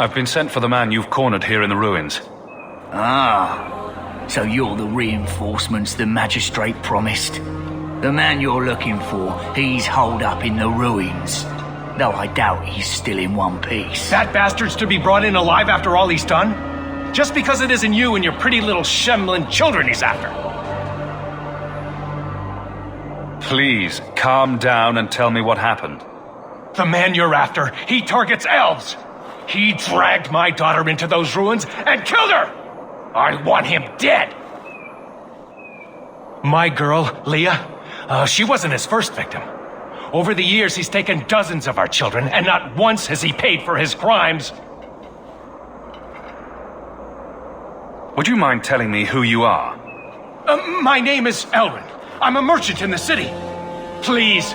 I've been sent for the man you've cornered here in the ruins. Ah, so you're the reinforcements the magistrate promised. The man you're looking for, he's holed up in the ruins. Though I doubt he's still in one piece. That bastard's to be brought in alive after all he's done? Just because it isn't you and your pretty little Shemlin children he's after. Please, calm down and tell me what happened. The man you're after, he targets elves. He dragged my daughter into those ruins and killed her! I want him dead! My girl, Leah, she wasn't his first victim. Over the years, he's taken dozens of our children, and not once has he paid for his crimes. Would you mind telling me who you are? My name is Elrin. I'm a merchant in the city. Please,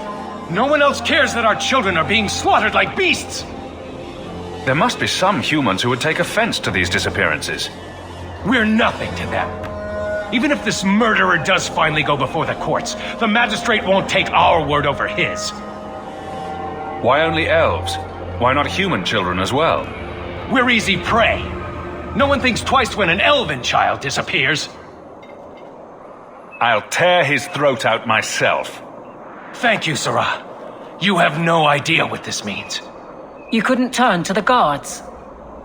no one else cares that our children are being slaughtered like beasts. There must be some humans who would take offense to these disappearances. We're nothing to them. Even if this murderer does finally go before the courts, the magistrate won't take our word over his. Why only elves? Why not human children as well? We're easy prey. No one thinks twice when an elven child disappears. I'll tear his throat out myself. Thank you, Sarah. You have no idea what this means. You couldn't turn to the guards?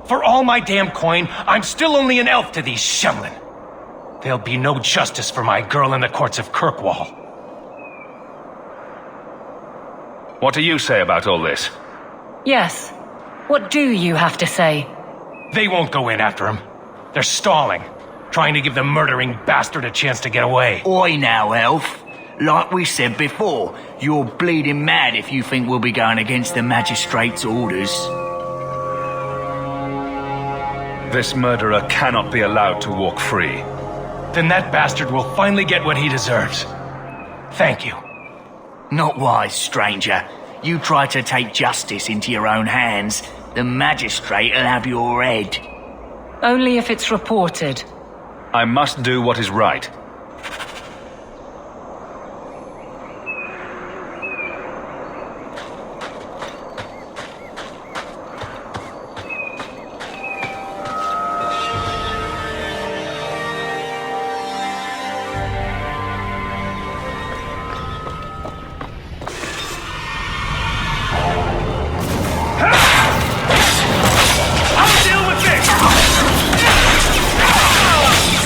For all my damn coin, I'm still only an elf to these Shemlin. There'll be no justice for my girl in the courts of Kirkwall. What do you say about all this? Yes. What do you have to say? They won't go in after him. They're stalling, trying to give the murdering bastard a chance to get away. Oi now, elf. Like we said before, you're bleeding mad if you think we'll be going against the magistrate's orders. This murderer cannot be allowed to walk free. Then that bastard will finally get what he deserves. Thank you. Not wise, stranger. You try to take justice into your own hands, the magistrate'll have your head. Only if it's reported. I must do what is right.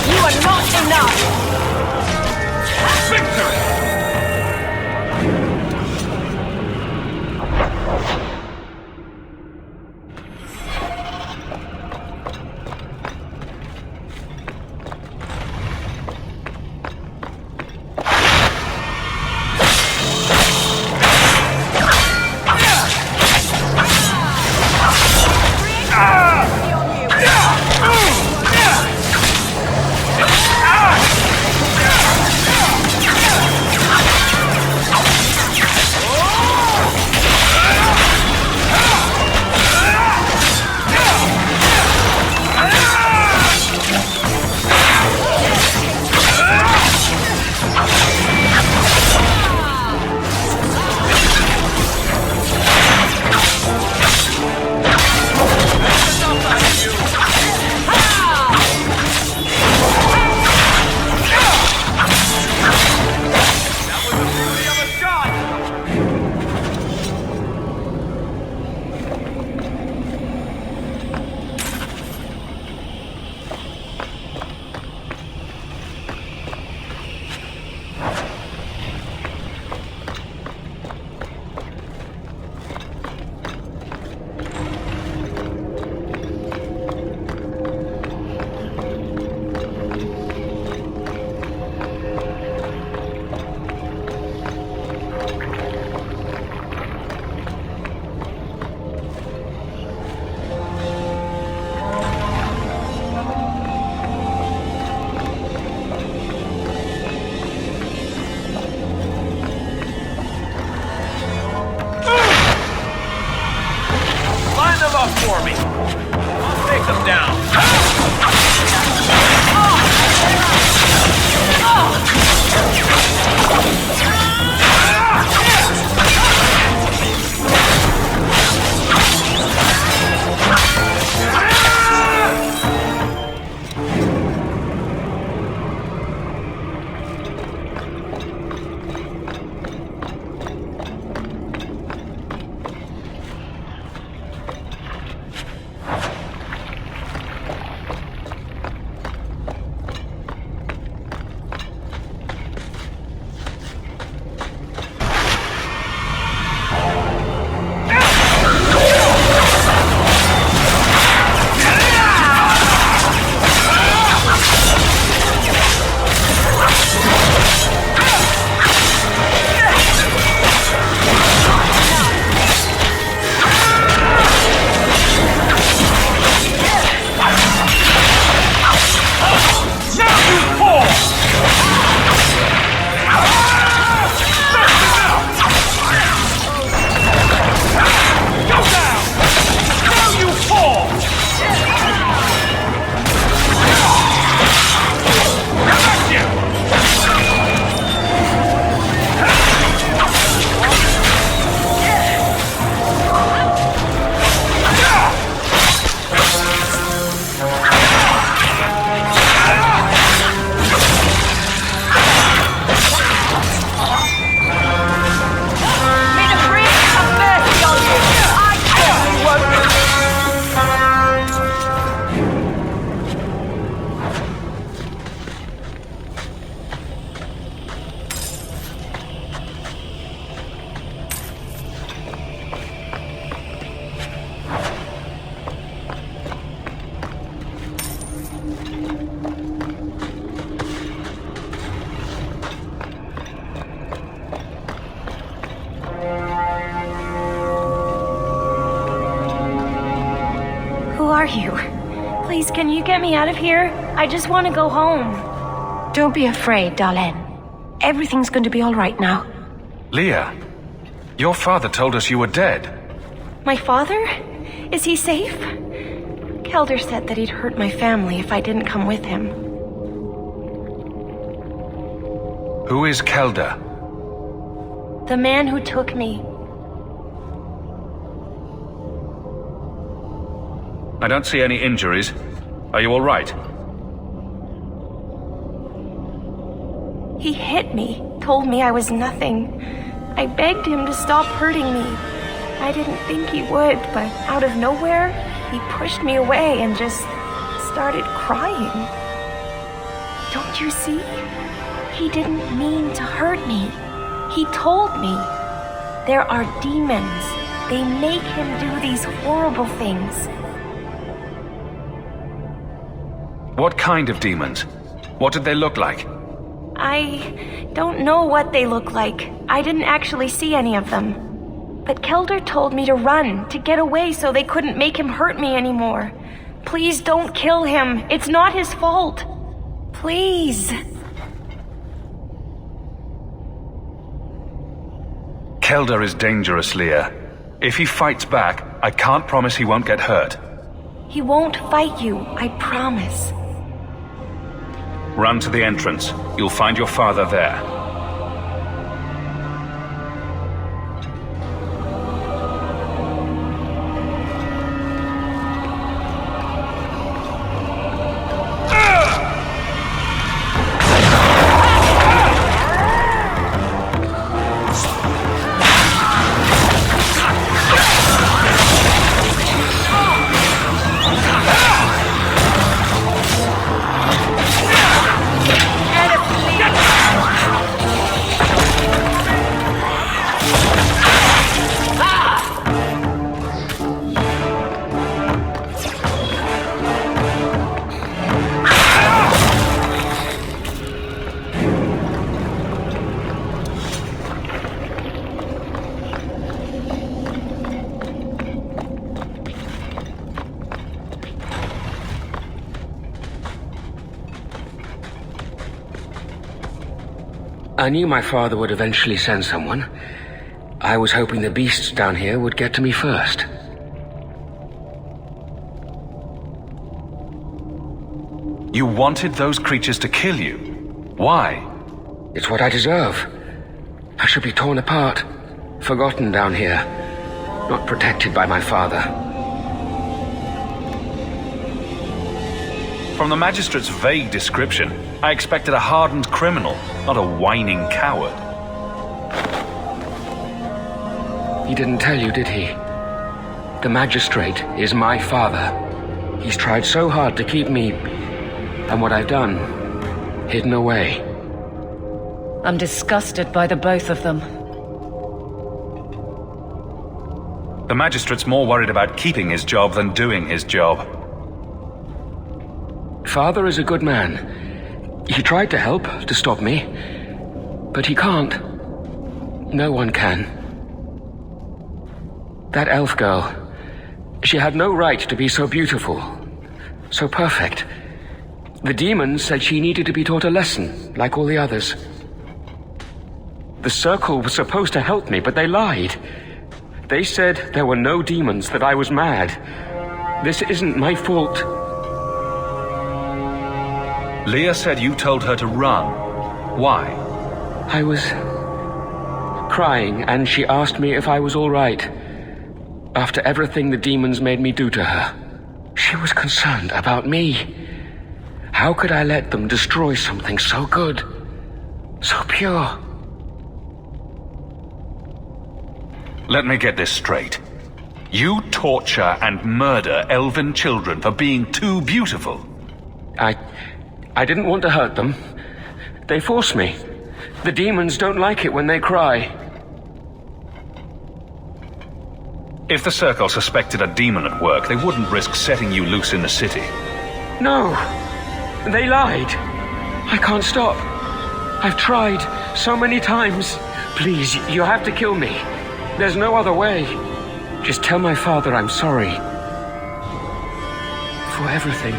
You are not enough! can you get me out of here? I just want to go home. Don't be afraid, Darlene. Everything's going to be all right now. Leah, your father told us you were dead. My father? Is he safe? Kelder said that he'd hurt my family if I didn't come with him. Who is Kelder? The man who took me. I don't see any injuries. Are you all right? He hit me, told me I was nothing. I begged him to stop hurting me. I didn't think he would, but out of nowhere, he pushed me away and just started crying. Don't you see? He didn't mean to hurt me. He told me. There are demons. They make him do these horrible things. What kind of demons? What did they look like? I don't know what they look like. I didn't actually see any of them. But Kelder told me to run, to get away so they couldn't make him hurt me anymore. Please don't kill him. It's not his fault. Please. Kelder is dangerous, Leah. If he fights back, I can't promise he won't get hurt. He won't fight you, I promise. Run to the entrance. You'll find your father there. I knew my father would eventually send someone. I was hoping the beasts down here would get to me first. You wanted those creatures to kill you. Why? It's what I deserve. I should be torn apart, forgotten down here, not protected by my father. From the magistrate's vague description, I expected a hardened criminal, not a whining coward. He didn't tell you, did he? The magistrate is my father. He's tried so hard to keep me, and what I've done, hidden away. I'm disgusted by the both of them. The magistrate's more worried about keeping his job than doing his job. Father is a good man. He tried to help, to stop me. But he can't. No one can. That elf girl, she had no right to be so beautiful, so perfect. The demons said she needed to be taught a lesson, like all the others. The circle was supposed to help me, but they lied. They said there were no demons, that I was mad. This isn't my fault. Leah said you told her to run. Why? I was crying, and she asked me if I was all right. After everything the demons made me do to her, she was concerned about me. How could I let them destroy something so good, so pure? Let me get this straight. You torture and murder elven children for being too beautiful. I didn't want to hurt them. They forced me. The demons don't like it when they cry. If the Circle suspected a demon at work, they wouldn't risk setting you loose in the city. No. They lied. I can't stop. I've tried so many times. Please, you have to kill me. There's no other way. Just tell my father I'm sorry. For everything.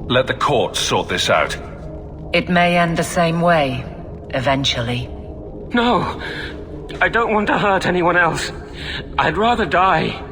Let the court sort this out. It may end the same way, eventually. No! I don't want to hurt anyone else. I'd rather die.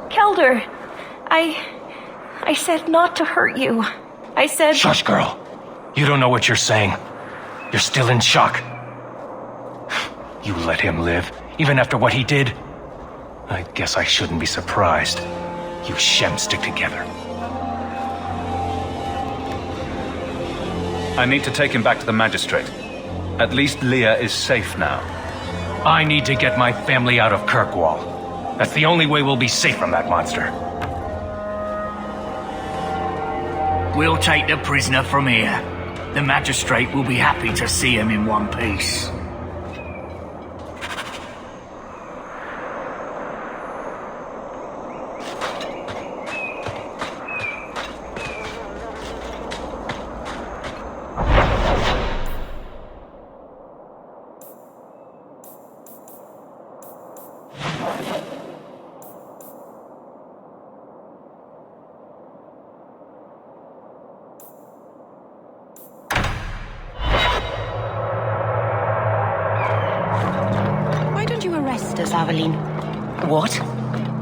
Kelder, I said not to hurt you. I said... Shush, girl. You don't know what you're saying. You're still in shock. You let him live, even after what he did? I guess I shouldn't be surprised. You Shem stick together. I need to take him back to the magistrate. At least Leah is safe now. I need to get my family out of Kirkwall. That's the only way we'll be safe from that monster. We'll take the prisoner from here. The magistrate will be happy to see him in one piece. Aveline. What?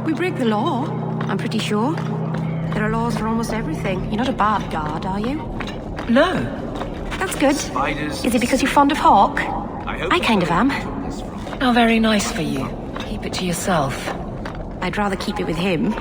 We break the law, I'm pretty sure. There are laws for almost everything. You're not a bad guard, are you? No. That's good. Spiders. Is it because you're fond of Hawk? I kind of am. How very nice for you. Keep it to yourself. I'd rather keep it with him.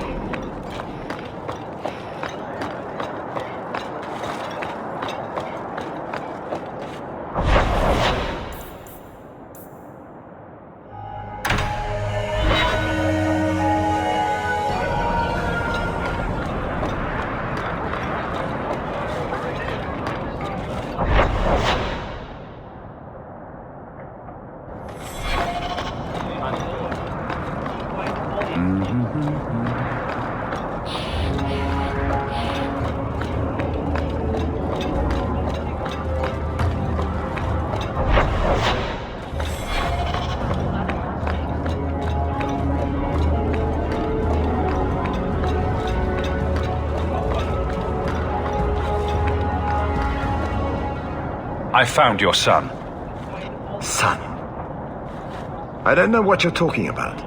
I found your son. Son? I don't know what you're talking about.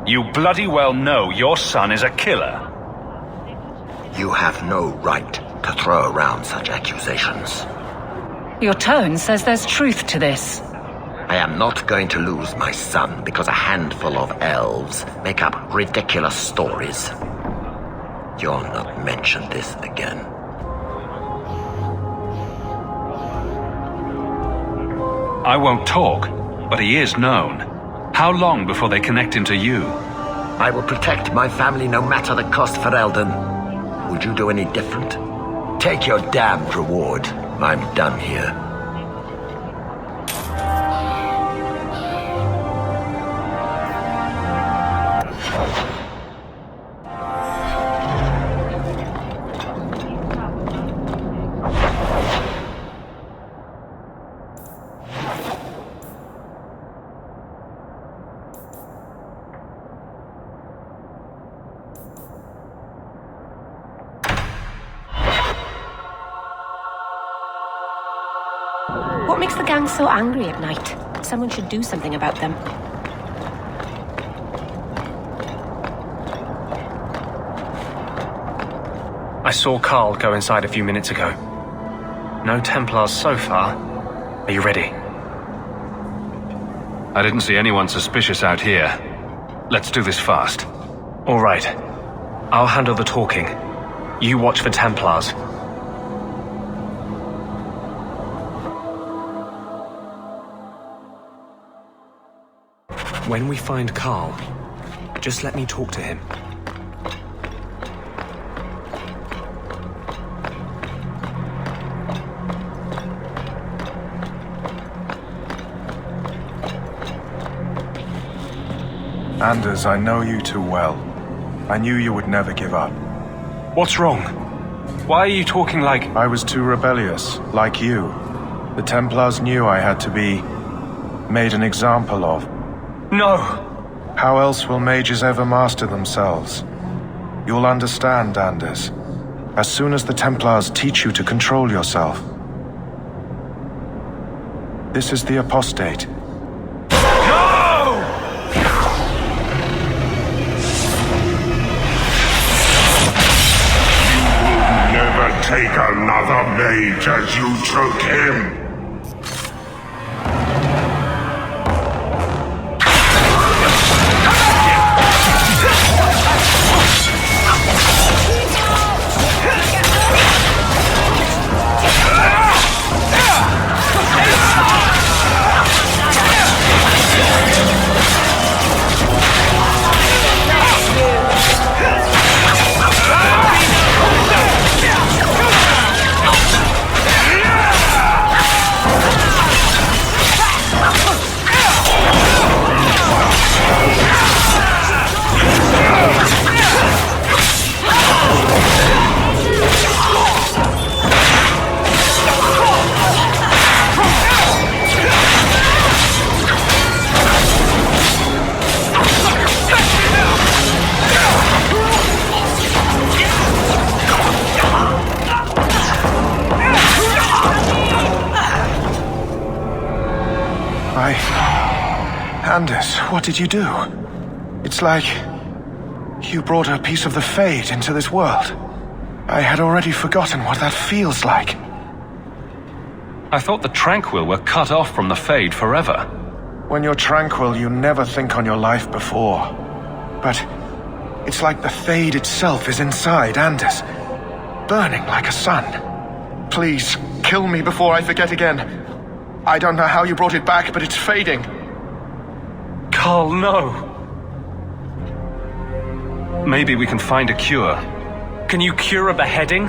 You bloody well know your son is a killer. You have no right to throw around such accusations. Your tone says there's truth to this. I am not going to lose my son because a handful of elves make up ridiculous stories. You'll not mention this again. I won't talk, but he is known. How long before they connect into you? I will protect my family no matter the cost for Eldon. Would you do any different? Take your damned reward. I'm done here. What makes the gang so angry at night? Someone should do something about them. I saw Carl go inside a few minutes ago. No Templars so far. Are you ready? I didn't see anyone suspicious out here. Let's do this fast. All right. I'll handle the talking. You watch for Templars. When we find Carl, just let me talk to him. Anders, I know you too well. I knew you would never give up. What's wrong? Why are you talking like... I was too rebellious, like you. The Templars knew I had to be made an example of. No! How else will mages ever master themselves? You'll understand, Anders. As soon as the Templars teach you to control yourself. This is the apostate. Never take another mage as you took him. Anders, what did you do? It's like you brought a piece of the Fade into this world. I had already forgotten what that feels like. I thought the Tranquil were cut off from the Fade forever. When you're tranquil, you never think on your life before. But it's like the Fade itself is inside Anders, burning like a sun. Please, kill me before I forget again. I don't know how you brought it back, but it's fading. Carl, no! Maybe we can find a cure. Can you cure a beheading?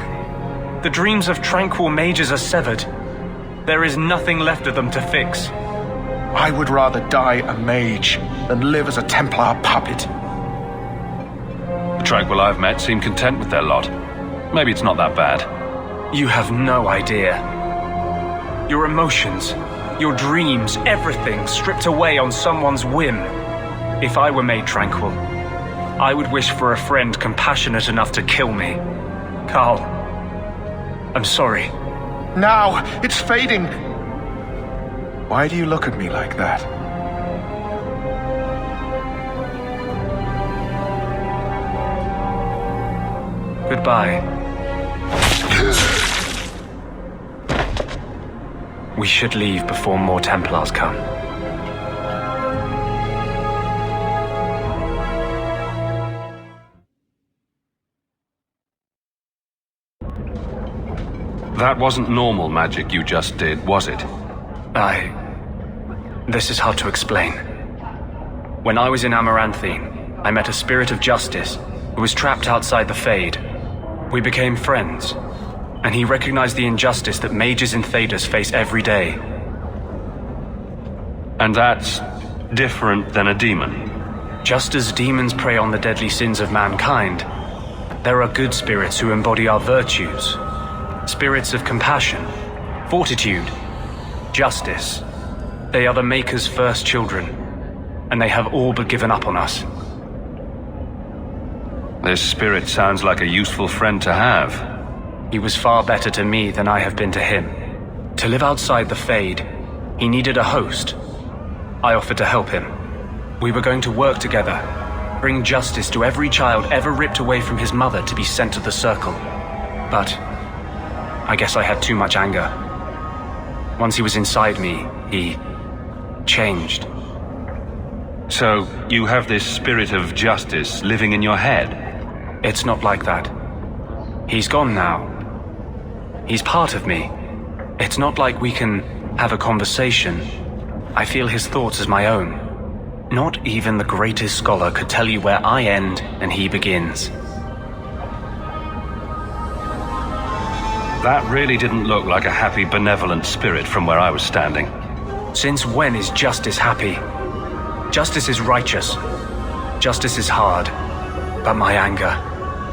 The dreams of tranquil mages are severed. There is nothing left of them to fix. I would rather die a mage than live as a Templar puppet. The Tranquil I've met seem content with their lot. Maybe it's not that bad. You have no idea. Your emotions, your dreams, everything stripped away on someone's whim. If I were made tranquil, I would wish for a friend compassionate enough to kill me. Carl, I'm sorry. Now, it's fading. Why do you look at me like that? Goodbye. We should leave before more Templars come. That wasn't normal magic you just did, was it? This is hard to explain. When I was in Amaranthine, I met a spirit of justice who was trapped outside the Fade. We became friends, and he recognized the injustice that mages in Thedas face every day. And that's different than a demon? Just as demons prey on the deadly sins of mankind, there are good spirits who embody our virtues. Spirits of compassion, fortitude, justice. They are the Maker's first children, and they have all but given up on us. This spirit sounds like a useful friend to have. He was far better to me than I have been to him. To live outside the Fade, he needed a host. I offered to help him. We were going to work together, bring justice to every child ever ripped away from his mother to be sent to the Circle. But I guess I had too much anger. Once he was inside me, he changed. So you have this spirit of justice living in your head? It's not like that. He's gone now. He's part of me. It's not like we can have a conversation. I feel his thoughts as my own. Not even the greatest scholar could tell you where I end and he begins. That really didn't look like a happy, benevolent spirit from where I was standing. Since when is justice happy? Justice is righteous. Justice is hard. But my anger,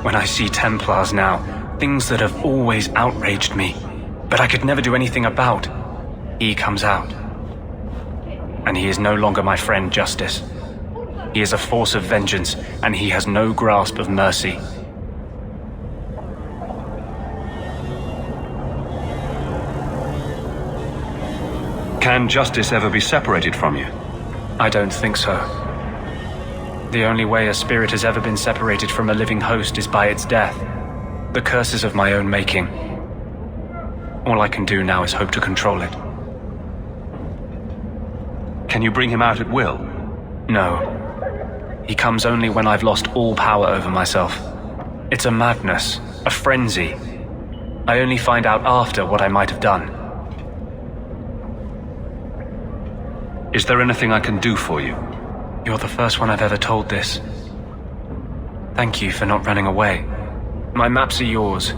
when I see Templars now, things that have always outraged me, but I could never do anything about, he comes out. And he is no longer my friend, Justice. He is a force of vengeance, and he has no grasp of mercy. Can justice ever be separated from you? I don't think so. The only way a spirit has ever been separated from a living host is by its death. The curse is of my own making. All I can do now is hope to control it. Can you bring him out at will? No. He comes only when I've lost all power over myself. It's a madness, a frenzy. I only find out after what I might have done. Is there anything I can do for you? You're the first one I've ever told this. Thank you for not running away. My maps are yours,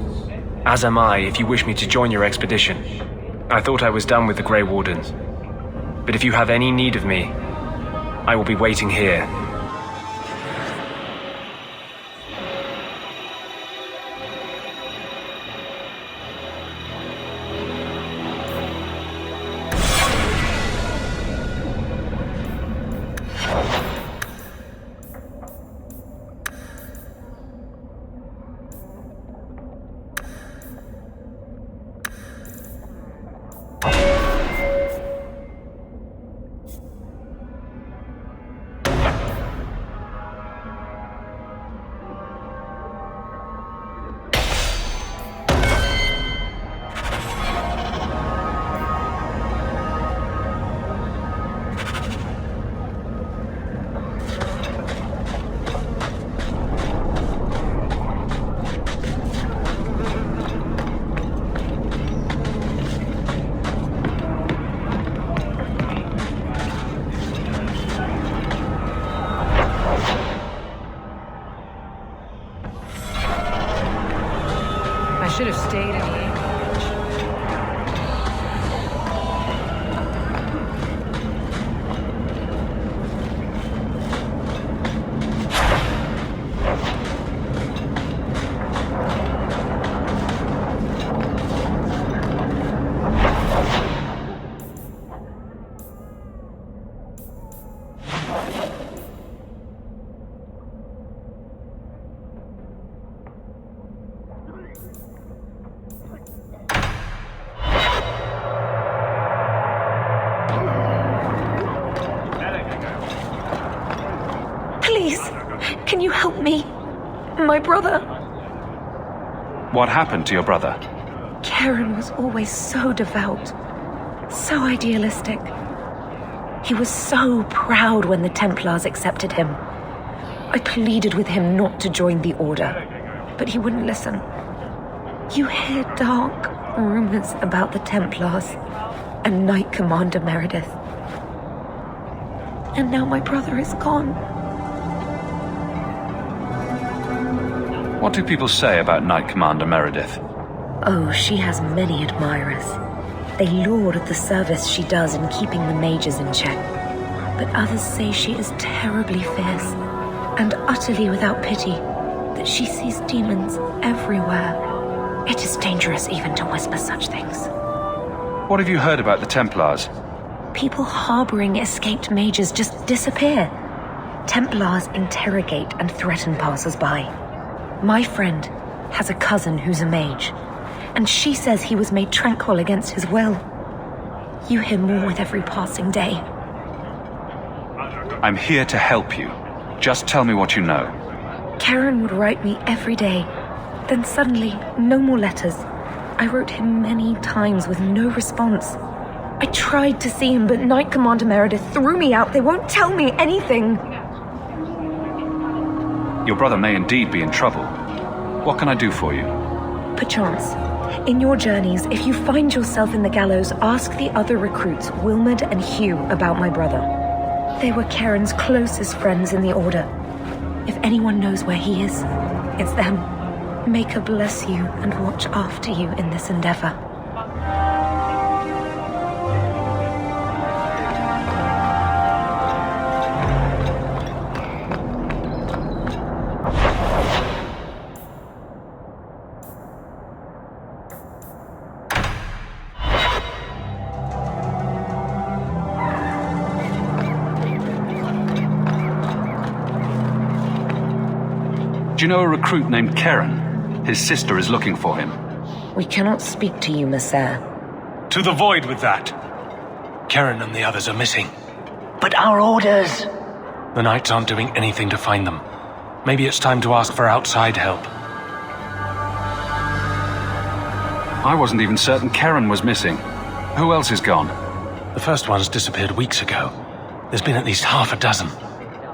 as am I if you wish me to join your expedition. I thought I was done with the Grey Wardens. But if you have any need of me, I will be waiting here. I should have stayed in here. Can you help me? My brother. What happened to your brother? Karen was always so devout, so idealistic. He was so proud when the Templars accepted him. I pleaded with him not to join the Order, but he wouldn't listen. You hear dark rumors about the Templars and Knight Commander Meredith. And now my brother is gone. What do people say about Knight Commander Meredith? Oh, she has many admirers. They laud the service she does in keeping the mages in check. But others say she is terribly fierce and utterly without pity, that she sees demons everywhere. It is dangerous even to whisper such things. What have you heard about the Templars? People harboring escaped mages just disappear. Templars interrogate and threaten passers-by. My friend has a cousin who's a mage, and she says he was made tranquil against his will. You hear more with every passing day. I'm here to help you. Just tell me what you know. Karen would write me every day. Then suddenly, no more letters. I wrote him many times with no response. I tried to see him, but Knight Commander Meredith threw me out. They won't tell me anything. Your brother may indeed be in trouble. What can I do for you? Perchance, in your journeys, if you find yourself in the gallows, ask the other recruits, Wilmerd and Hugh, about my brother. They were Karen's closest friends in the Order. If anyone knows where he is, it's them. May her bless you and watch after you in this endeavor. Do you know a recruit named Karen? His sister is looking for him. We cannot speak to you, Messer. To the void with that. Karen and the others are missing. But our orders... The Knights aren't doing anything to find them. Maybe it's time to ask for outside help. I wasn't even certain Karen was missing. Who else is gone? The first one's disappeared weeks ago. There's been at least half a dozen.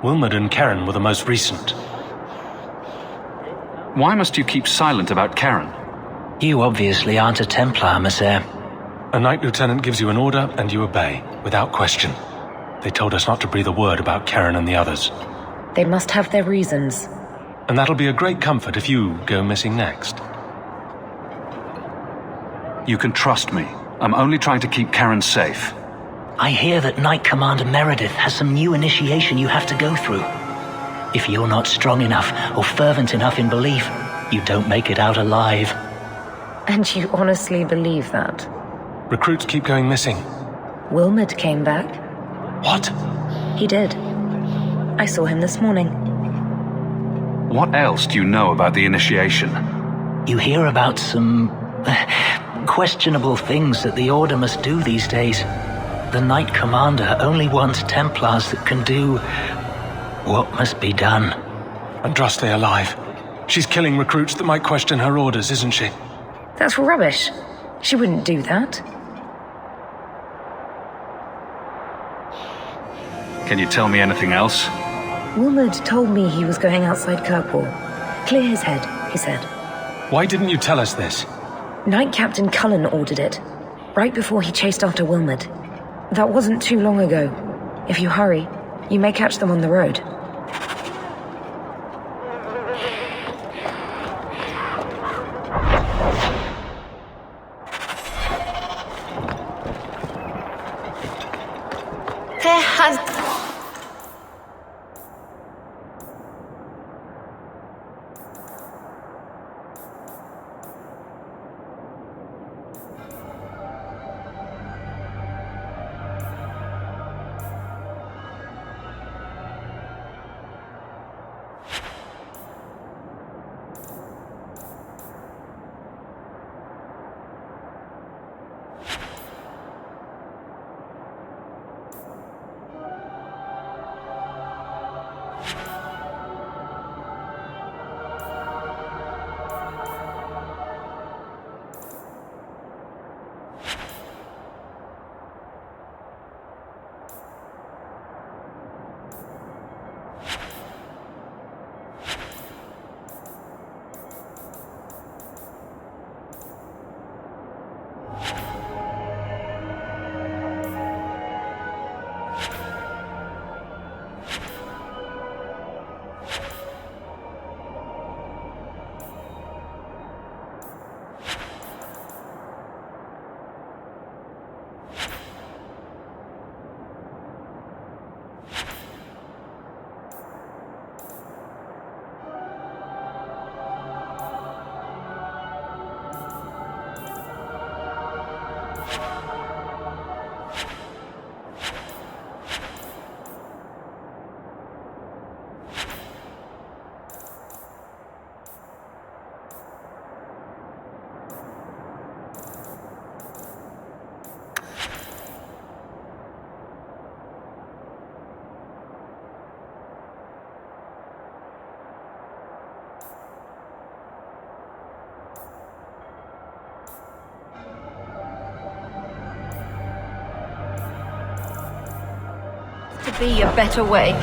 Wilmerd and Karen were the most recent. Why must you keep silent about Karen? You obviously aren't a Templar, Monsieur. A Knight Lieutenant gives you an order and you obey, without question. They told us not to breathe a word about Karen and the others. They must have their reasons. And that'll be a great comfort if you go missing next. You can trust me. I'm only trying to keep Karen safe. I hear that Knight Commander Meredith has some new initiation you have to go through. If you're not strong enough or fervent enough in belief, you don't make it out alive. And you honestly believe that? Recruits keep going missing. Wilmerd came back. What? He did. I saw him this morning. What else do you know about the initiation? You hear about some... questionable things that the Order must do these days. The Knight Commander only wants Templars that can do... what must be done. Andra, stay alive. She's killing recruits that might question her orders, isn't she? That's rubbish. She wouldn't do that. Can you tell me anything else? Wilmerd told me he was going outside Kirkwall. Clear his head, he said. Why didn't you tell us this? Knight Captain Cullen ordered it, right before he chased after Wilmerd. That wasn't too long ago. If you hurry, you may catch them on the road. There has... to be a better way.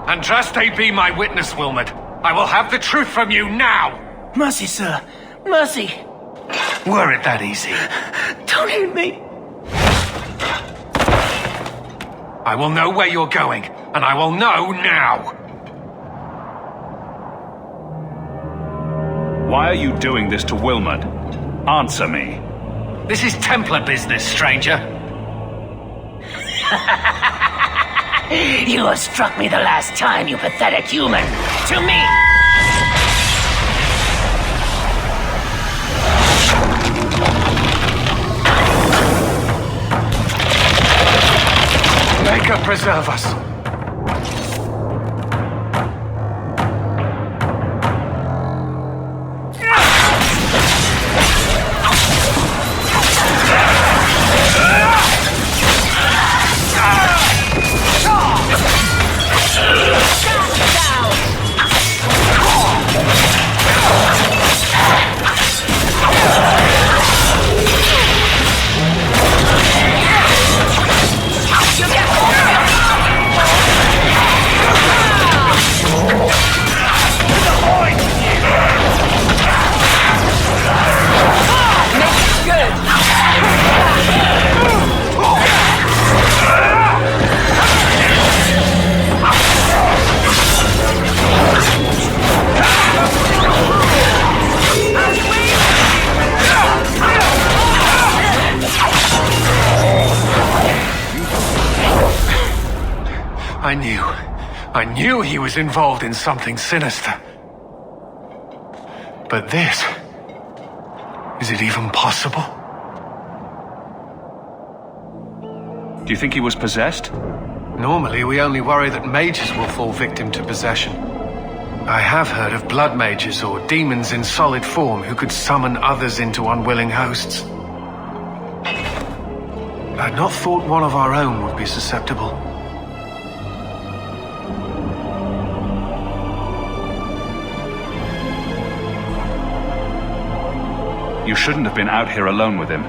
Andraste be my witness, Wilmot. I will have the truth from you now! Mercy, sir. Mercy. Were it that easy? Don't hit me. I will know where you're going, and I will know now! Why are you doing this to Wilmot? Answer me. This is Templar business, stranger. You have struck me the last time, you pathetic human. To me! May God preserve us. I knew he was involved in something sinister. But this... is it even possible? Do you think he was possessed? Normally, we only worry that mages will fall victim to possession. I have heard of blood mages or demons in solid form who could summon others into unwilling hosts. I'd not thought one of our own would be susceptible. You shouldn't have been out here alone with him.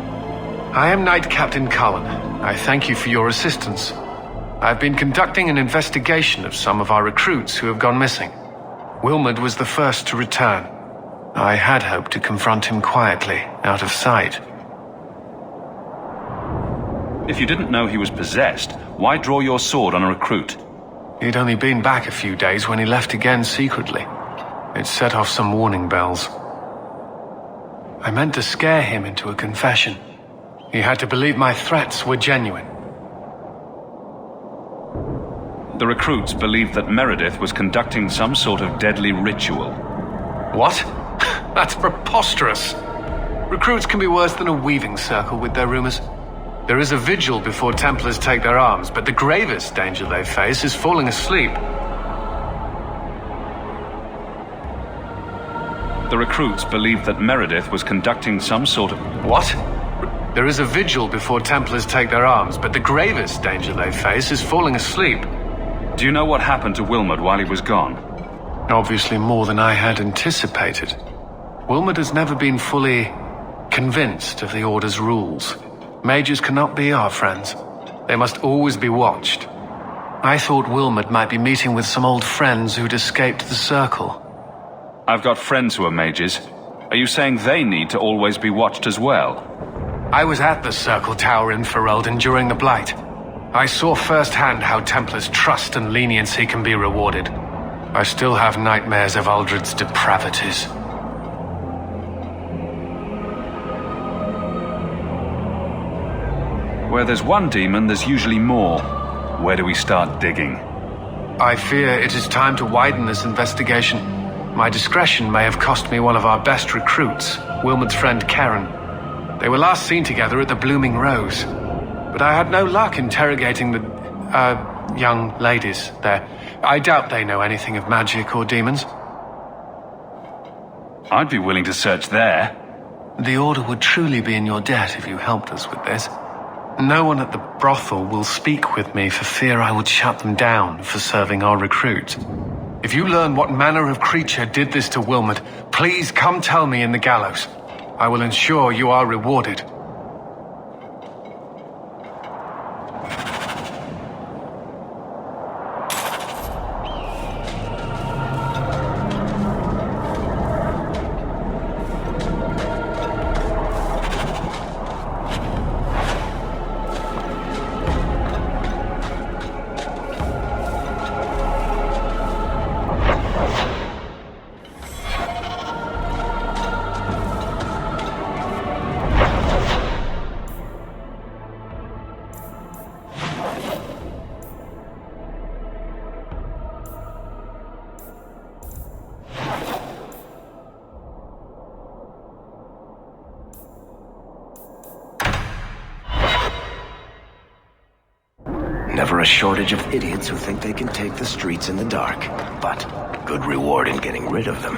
I am Knight Captain Cullen. I thank you for your assistance. I've been conducting an investigation of some of our recruits who have gone missing. Wilmot was the first to return. I had hoped to confront him quietly, out of sight. If you didn't know he was possessed, why draw your sword on a recruit? He'd only been back a few days when he left again secretly. It set off some warning bells. I meant to scare him into a confession. He had to believe my threats were genuine. The recruits believed that Meredith was conducting some sort of deadly ritual. What? That's preposterous. Recruits can be worse than a weaving circle with their rumors. There is a vigil before Templars take their arms, but the gravest danger they face is falling asleep. The recruits believed that Meredith was conducting some sort of... What? There is a vigil before Templars take their arms, but the gravest danger they face is falling asleep. Do you know what happened to Wilmot while he was gone? Obviously more than I had anticipated. Wilmot has never been fully convinced of the Order's rules. Mages cannot be our friends. They must always be watched. I thought Wilmot might be meeting with some old friends who'd escaped the Circle. I've got friends who are mages. Are you saying they need to always be watched as well? I was at the Circle Tower in Ferelden during the Blight. I saw firsthand how Templars' trust and leniency can be rewarded. I still have nightmares of Uldred's depravities. Where there's one demon, there's usually more. Where do we start digging? I fear it is time to widen this investigation. My discretion may have cost me one of our best recruits, Wilmot's friend Karen. They were last seen together at the Blooming Rose. But I had no luck interrogating the, young ladies there. I doubt they know anything of magic or demons. I'd be willing to search there. The Order would truly be in your debt if you helped us with this. No one at the brothel will speak with me for fear I would shut them down for serving our recruit. If you learn what manner of creature did this to Wilmot, please come tell me in the gallows. I will ensure you are rewarded. Never a shortage of idiots who think they can take the streets in the dark, but good reward in getting rid of them.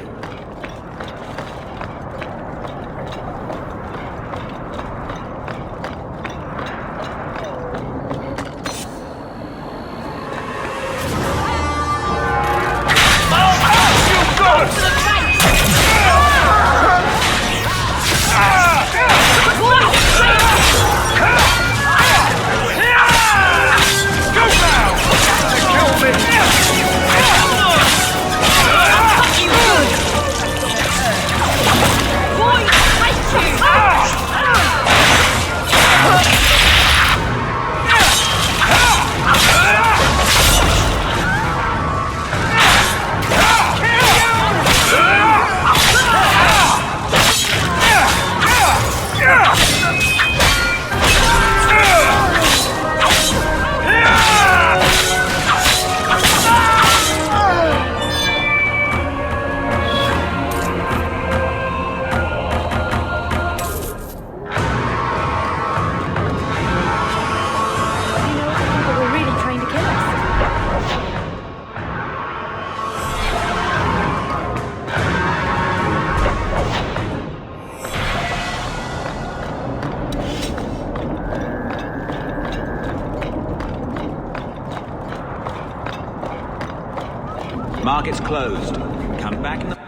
Market's closed. Come back in the...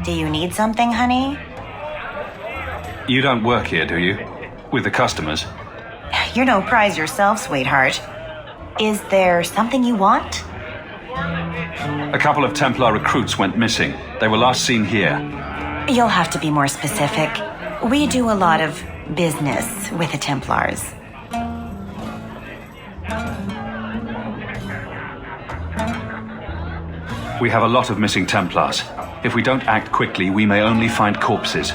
Do you need something, honey? You don't work here, do you? With the customers? You're no prize yourself, sweetheart. Is there something you want? A couple of Templar recruits went missing. They were last seen here. You'll have to be more specific. We do a lot of business with the Templars. We have a lot of missing Templars. If we don't act quickly, we may only find corpses.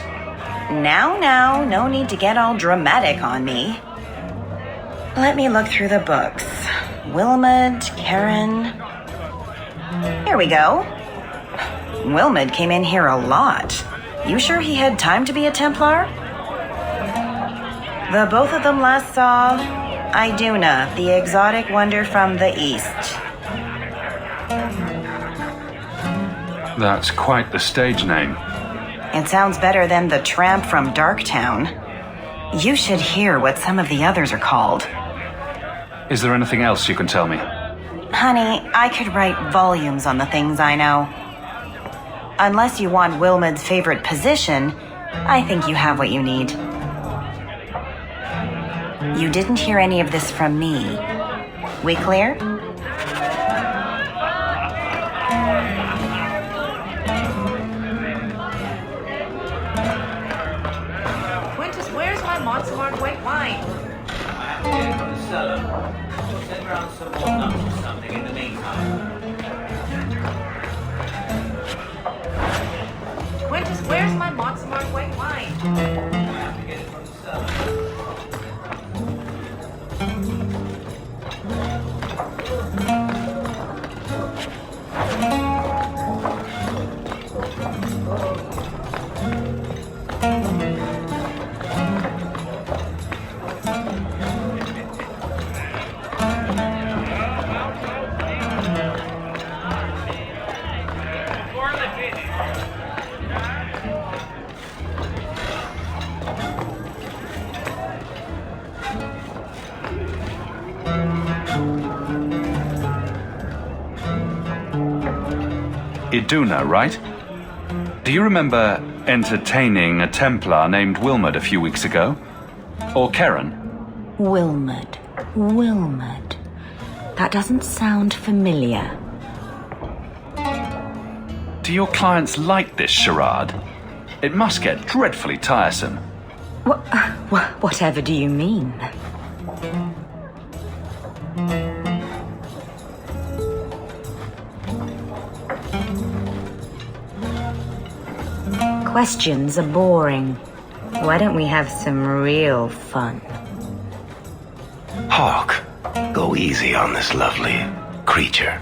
Now, no need to get all dramatic on me. Let me look through the books. Wilmot, Karen... Here we go. Wilmot came in here a lot. You sure he had time to be a Templar? The both of them last saw Iduna, the exotic wonder from the east. That's quite the stage name. It sounds better than the tramp from Darktown. You should hear what some of the others are called. Is there anything else you can tell me? Honey, I could write volumes on the things I know. Unless you want Wilmot's favorite position, I think you have what you need. You didn't hear any of this from me. We clear? Quintus, where's my Monsamart white wine? Get it from the cellar. We'll send around some more nuts or something in the meantime. Quintus, where's my Monsamart white wine? Have to get it from the cellar. Iduna, right? Do you remember entertaining a Templar named Wilmot a few weeks ago? Or Karen? Wilmot. That doesn't sound familiar. Do your clients like this charade? It must get dreadfully tiresome. Whatever do you mean? Questions are boring. Why don't we have some real fun? Hawk, go easy on this lovely creature.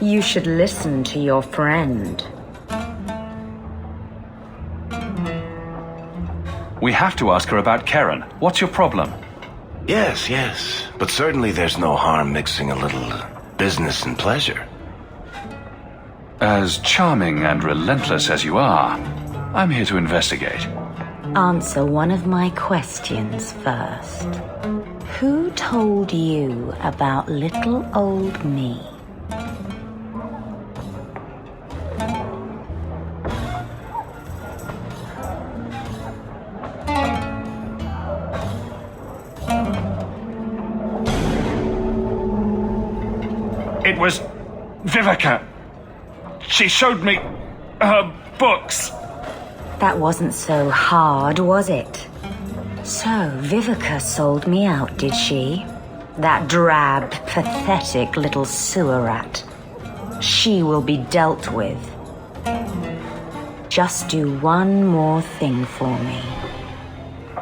You should listen to your friend. We have to ask her about Karen. What's your problem? Yes, but certainly there's no harm mixing a little business and pleasure. As charming and relentless as you are, I'm here to investigate. Answer one of my questions first. Who told you about little old me? It was Vivica. She showed me her books. That wasn't so hard, was it? So, Vivica sold me out, did she? That drab, pathetic little sewer rat. She will be dealt with. Just do one more thing for me.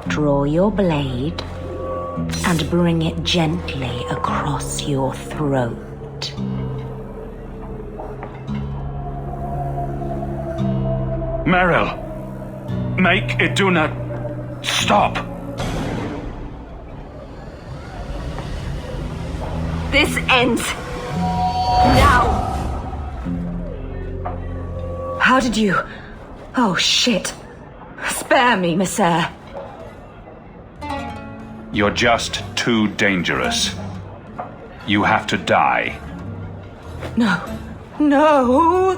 Draw your blade and bring it gently across your throat. Meryl, make Iduna stop. This ends now. How did you... Oh, shit. Spare me, Miss Eyre. You're just too dangerous. You have to die. No. No!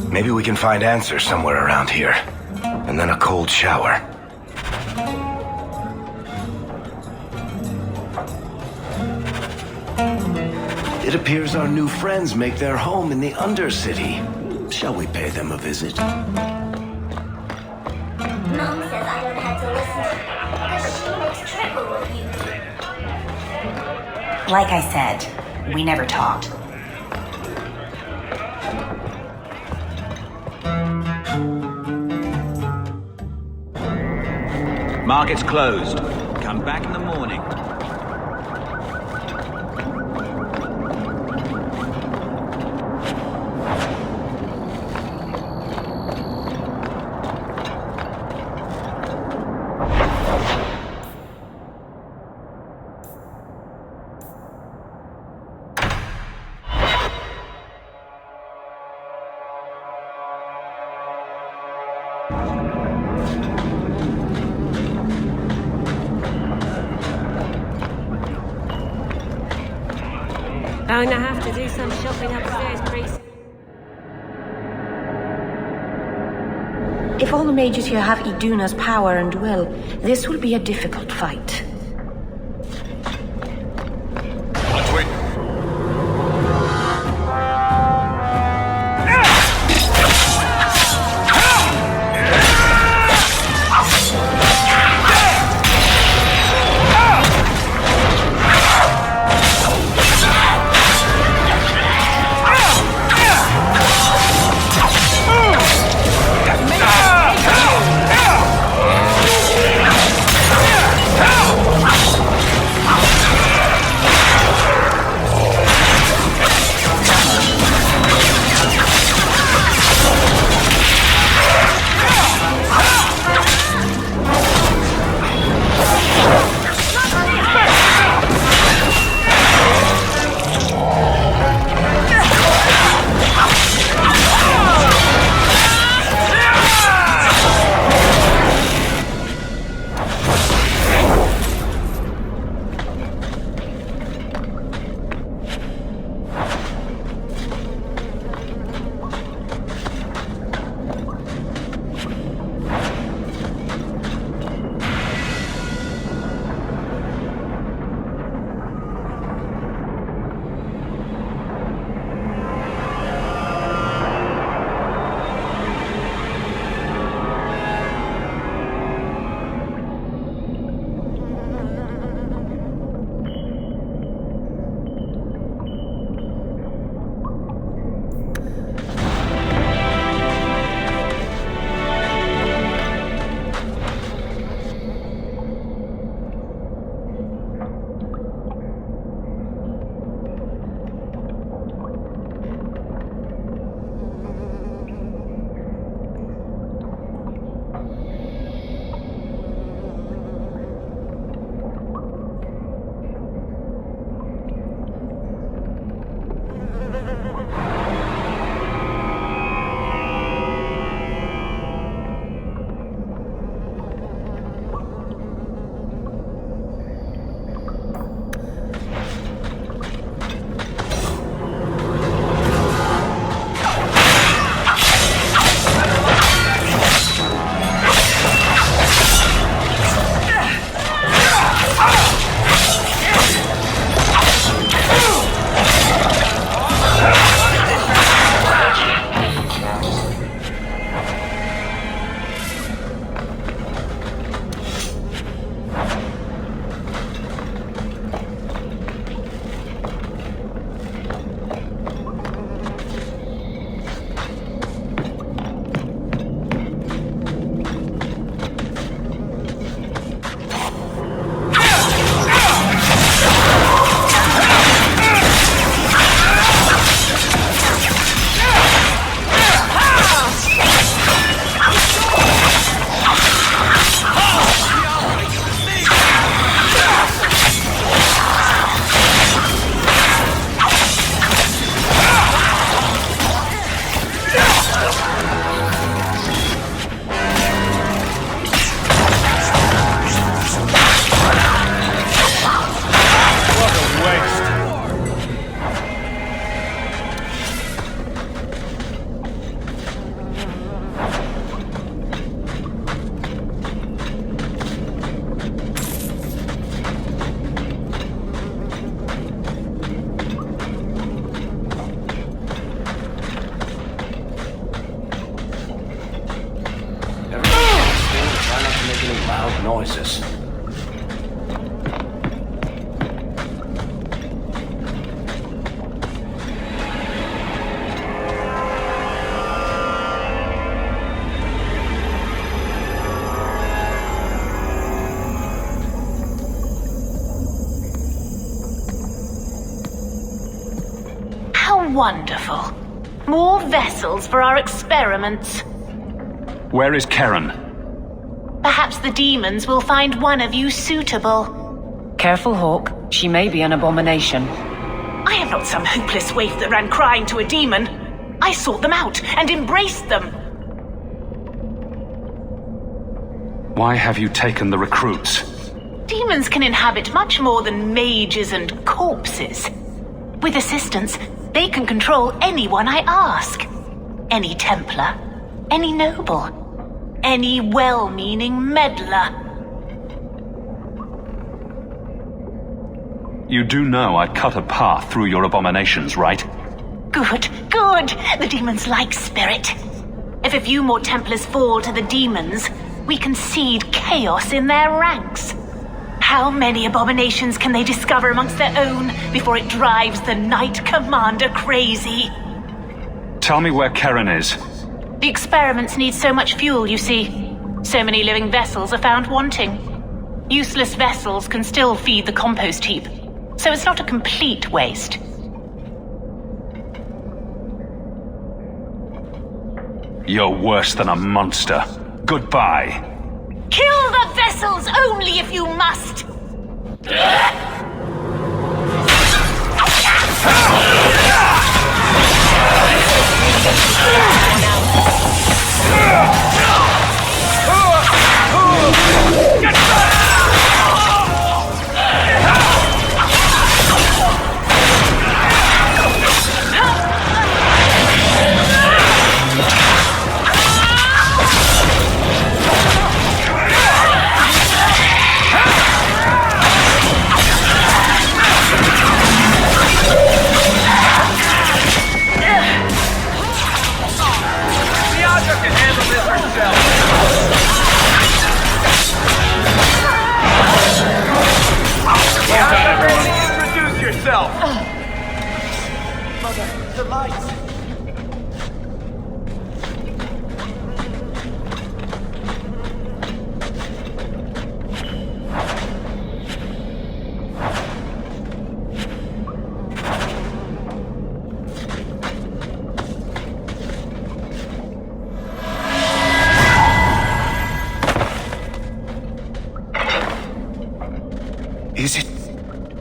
Maybe we can find answers somewhere around here. And then a cold shower. It appears our new friends make their home in the Undercity. Shall we pay them a visit? Mom says I don't have to listen to her because she makes trouble with you. Like I said, we never talked. Market's closed. Come back in the morning. Going to have to do some shopping upstairs, priest. If all the mages here have Iduna's power and will, this will be a difficult fight. Let's wait. Help! noises. How wonderful. More vessels for our experiments. Where is Karen? Perhaps the demons will find one of you suitable. Careful, Hawk. She may be an abomination. I am not some hopeless waif that ran crying to a demon. I sought them out and embraced them. Why have you taken the recruits? Demons can inhabit much more than mages and corpses. With assistance, they can control anyone I ask. Any Templar, any noble, any well-meaning meddler. You do know I cut a path through your abominations, right? Good, good. The demons like spirit. If a few more Templars fall to the demons, we can seed chaos in their ranks. How many abominations can they discover amongst their own before it drives the Knight Commander crazy? Tell me where Karen is. The experiments need so much fuel, you see. So many living vessels are found wanting. Useless vessels can still feed the compost heap, so it's not a complete waste. You're worse than a monster. Goodbye. Kill the vessels only if you must!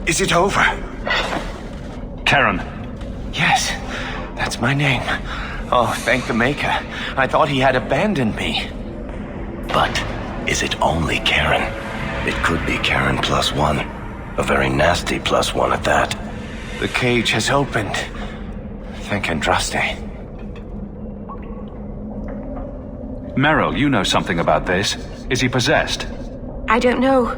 Is it over? Karen. Yes, that's my name. Oh, thank the Maker. I thought he had abandoned me. But is it only Karen? It could be Karen +1. A very nasty +1 at that. The cage has opened. Thank Andraste. Meryl, you know something about this. Is he possessed? I don't know.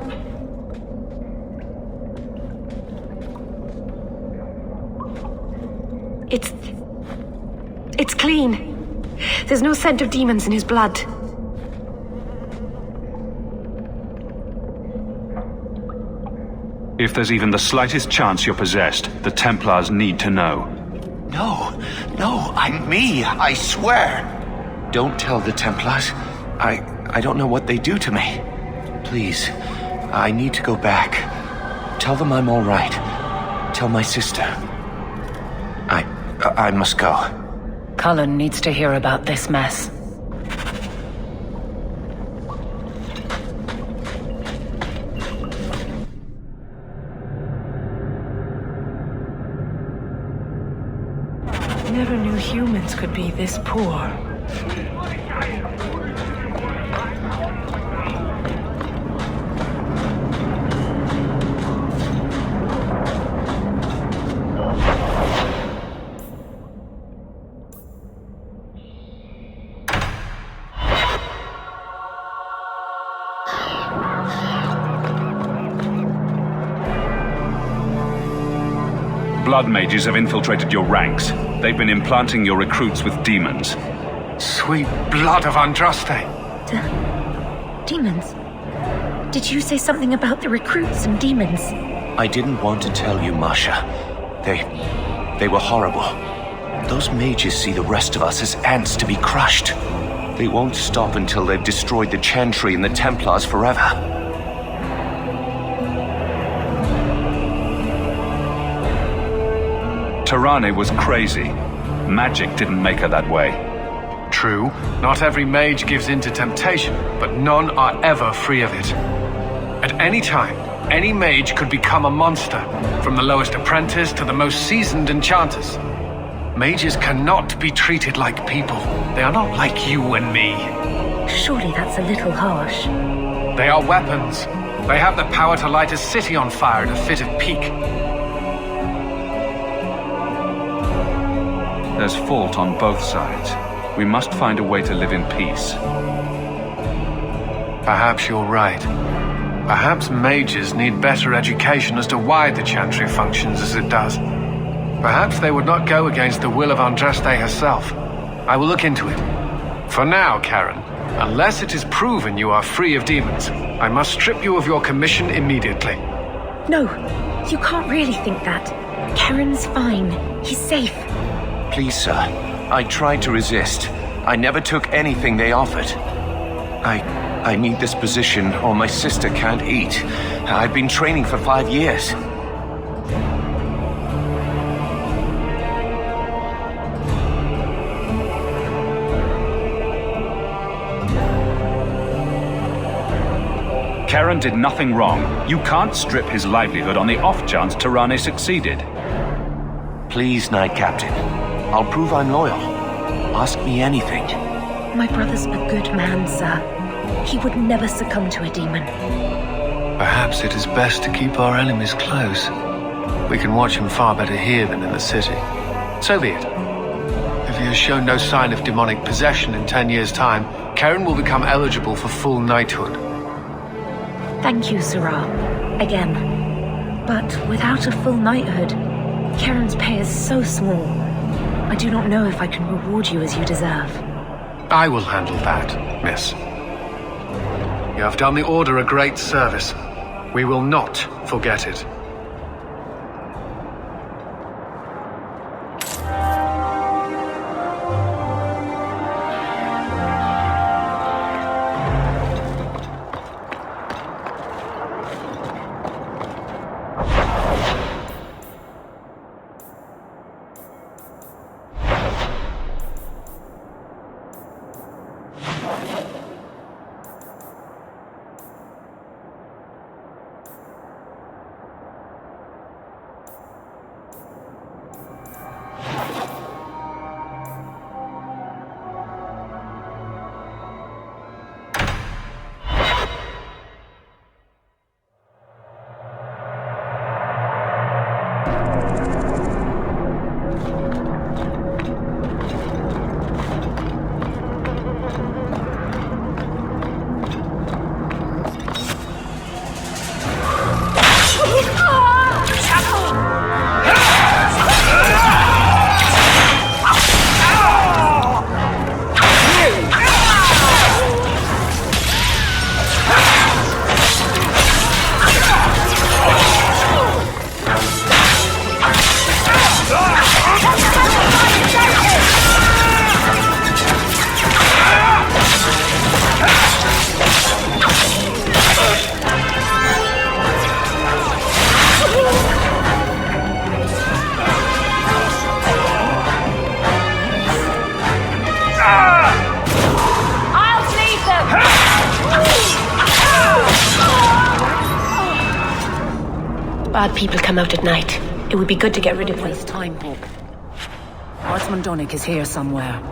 It's clean. There's no scent of demons in his blood. If there's even the slightest chance you're possessed, the Templars need to know. No, I'm me, I swear. Don't tell the Templars. I don't know what they do to me. Please, I need to go back. Tell them I'm all right. Tell my sister. I must go. Cullen needs to hear about this mess. Never knew humans could be this poor. Blood mages have infiltrated your ranks. They've been implanting your recruits with demons. Sweet blood of Andraste. Demons? Did you say something about the recruits and demons? I didn't want to tell you, Masha. They were horrible. Those mages see the rest of us as ants to be crushed. They won't stop until they've destroyed the Chantry and the Templars forever. Tirane was crazy. Magic didn't make her that way. True, not every mage gives in to temptation, but none are ever free of it. At any time, any mage could become a monster, from the lowest apprentice to the most seasoned enchanters. Mages cannot be treated like people. They are not like you and me. Surely that's a little harsh. They are weapons. They have the power to light a city on fire in a fit of pique. There's fault on both sides. We must find a way to live in peace. Perhaps you're right. Perhaps mages need better education as to why the Chantry functions as it does. Perhaps they would not go against the will of Andraste herself. I will look into it. For now, Karen, unless it is proven you are free of demons, I must strip you of your commission immediately. No, you can't really think that. Karen's fine. He's safe. Please, sir. I tried to resist. I never took anything they offered. I need this position or my sister can't eat. I've been training for 5 years. Karen did nothing wrong. You can't strip his livelihood on the off chance Tirane succeeded. Please, Knight Captain. I'll prove I'm loyal. Ask me anything. My brother's a good man, sir. He would never succumb to a demon. Perhaps it is best to keep our enemies close. We can watch him far better here than in the city. So be it. If he has shown no sign of demonic possession in 10 years' time, Karen will become eligible for full knighthood. Thank you, Sirrah. Again. But without a full knighthood, Karen's pay is so small. I do not know if I can reward you as you deserve. I will handle that, miss. You have done the Order a great service. We will not forget it. Bad people come out at night. It would be good to get rid of them. Waste time, Pope. Horseman Dunnick is here somewhere.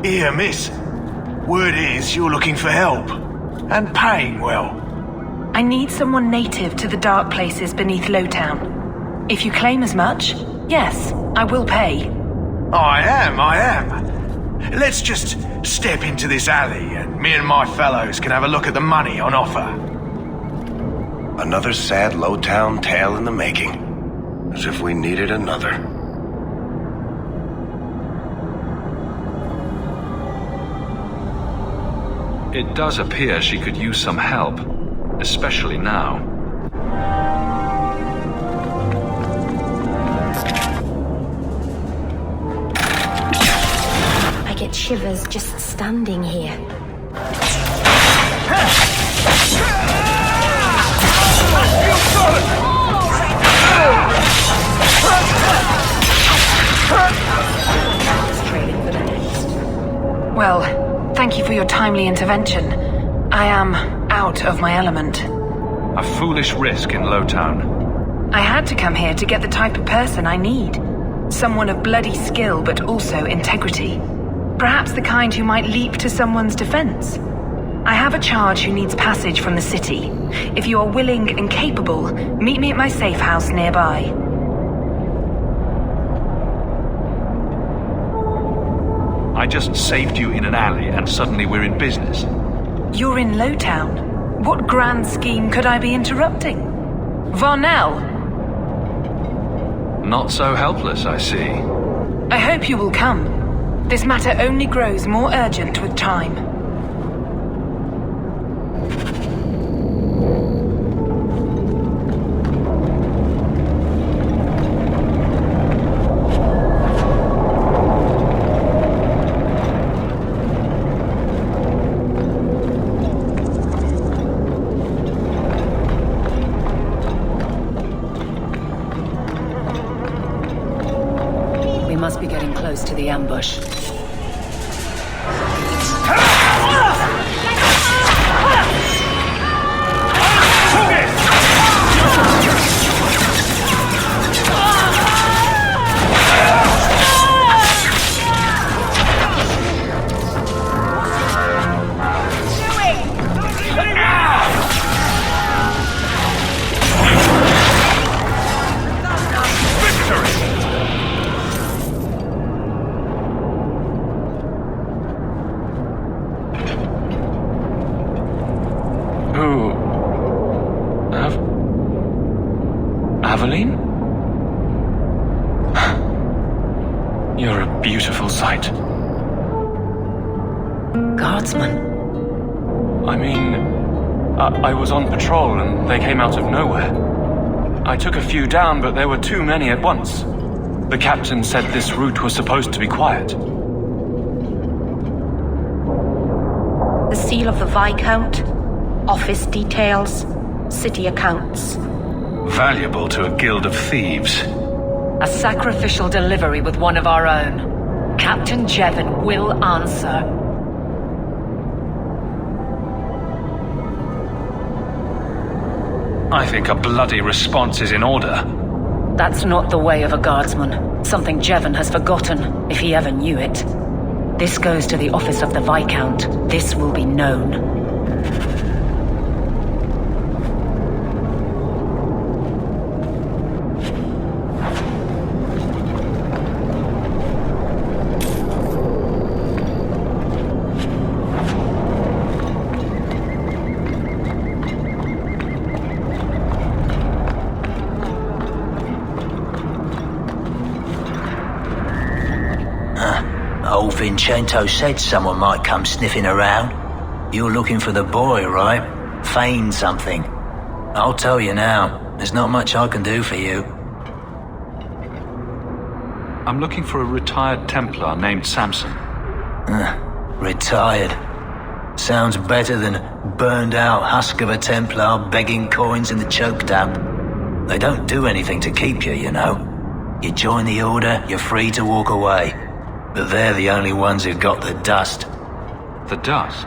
Here, miss. Word is you're looking for help. And paying well. I need someone native to the dark places beneath Lowtown. If you claim as much, yes, I will pay. I am. Let's just step into this alley and me and my fellows can have a look at the money on offer. Another sad Lowtown tale in the making. As if we needed another. It does appear she could use some help, especially now. I get shivers just standing here. Well, thank you for your timely intervention. I am out of my element. A foolish risk in Lowtown. I had to come here to get the type of person I need. Someone of bloody skill, but also integrity. Perhaps the kind who might leap to someone's defense. I have a charge who needs passage from the city. If you are willing and capable, meet me at my safe house nearby. I just saved you in an alley and suddenly we're in business. You're in Lowtown. What grand scheme could I be interrupting? Varnell! Not so helpless, I see. I hope you will come. This matter only grows more urgent with time. We must be getting close to the ambush. Aveline? You're a beautiful sight. Guardsman? I mean, I was on patrol and they came out of nowhere. I took a few down, but there were too many at once. The captain said this route was supposed to be quiet. The seal of the Viscount, office details, city accounts. Valuable to a guild of thieves. A sacrificial delivery with one of our own. Captain Jevon will answer. I think a bloody response is in order. That's not the way of a guardsman. Something Jevon has forgotten, if he ever knew it. This goes to the office of the Viscount. This will be known. Old Vincento said someone might come sniffing around. You're looking for the boy, right? Feign something. I'll tell you now, there's not much I can do for you. I'm looking for a retired Templar named Samson. Retired. Sounds better than burned out husk of a Templar begging coins in the choke damp. They don't do anything to keep you, you know. You join the order, you're free to walk away. But they're the only ones who've got the dust. The dust?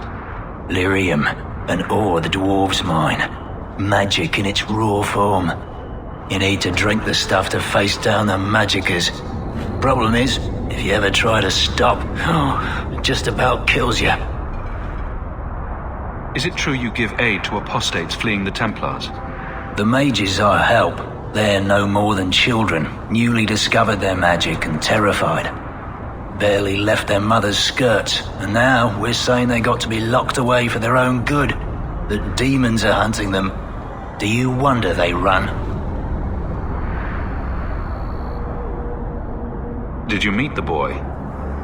Lyrium, an ore the dwarves mine. Magic in its raw form. You need to drink the stuff to face down the magicers. Problem is, If you ever try to stop, it just about kills you. Is it true you give aid to apostates fleeing the Templars? The mages I help, they're no more than children, newly discovered their magic and terrified. Barely left their mother's skirts, and now we're saying they got to be locked away for their own good. That demons are hunting them. Do you wonder they run? Did you meet the boy?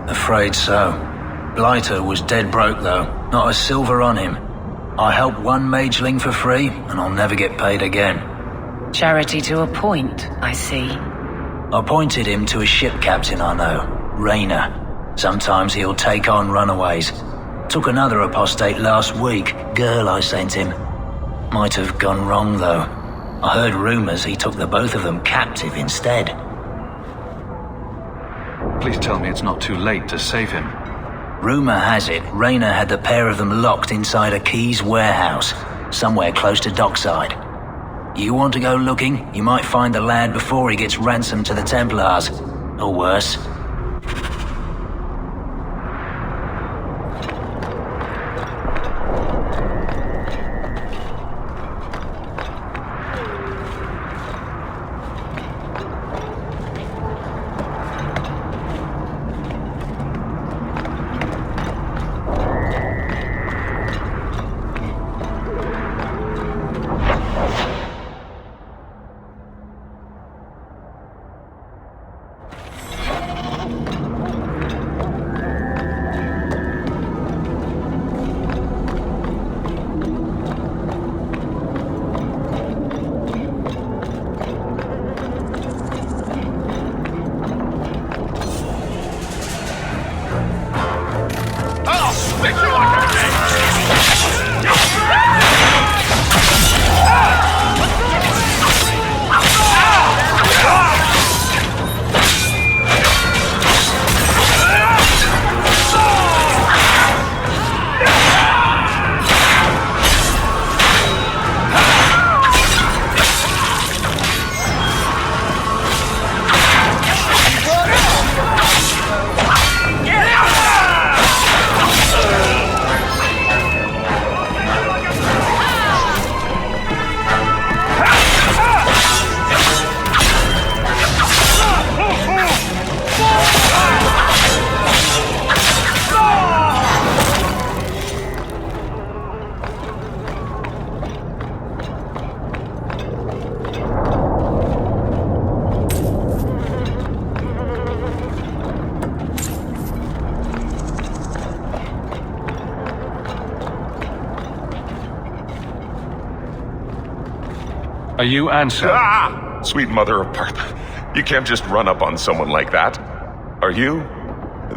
Afraid so. Blighter was dead broke though, not a silver on him. I helped one mageling for free, and I'll never get paid again. Charity to a point, I see. I pointed him to a ship captain I know, Rayner. Sometimes he'll take on runaways. Took another apostate last week, girl I sent him. Might have gone wrong though. I heard rumors he took the both of them captive instead. Please tell me it's not too late to save him. Rumor has it, Rayner had the pair of them locked inside a Keys warehouse, somewhere close to dockside. You want to go looking? You might find the lad before he gets ransomed to the Templars. Or worse. Are you Ansel? Ah! Sweet mother of Parth. You can't just run up on someone like that. Are you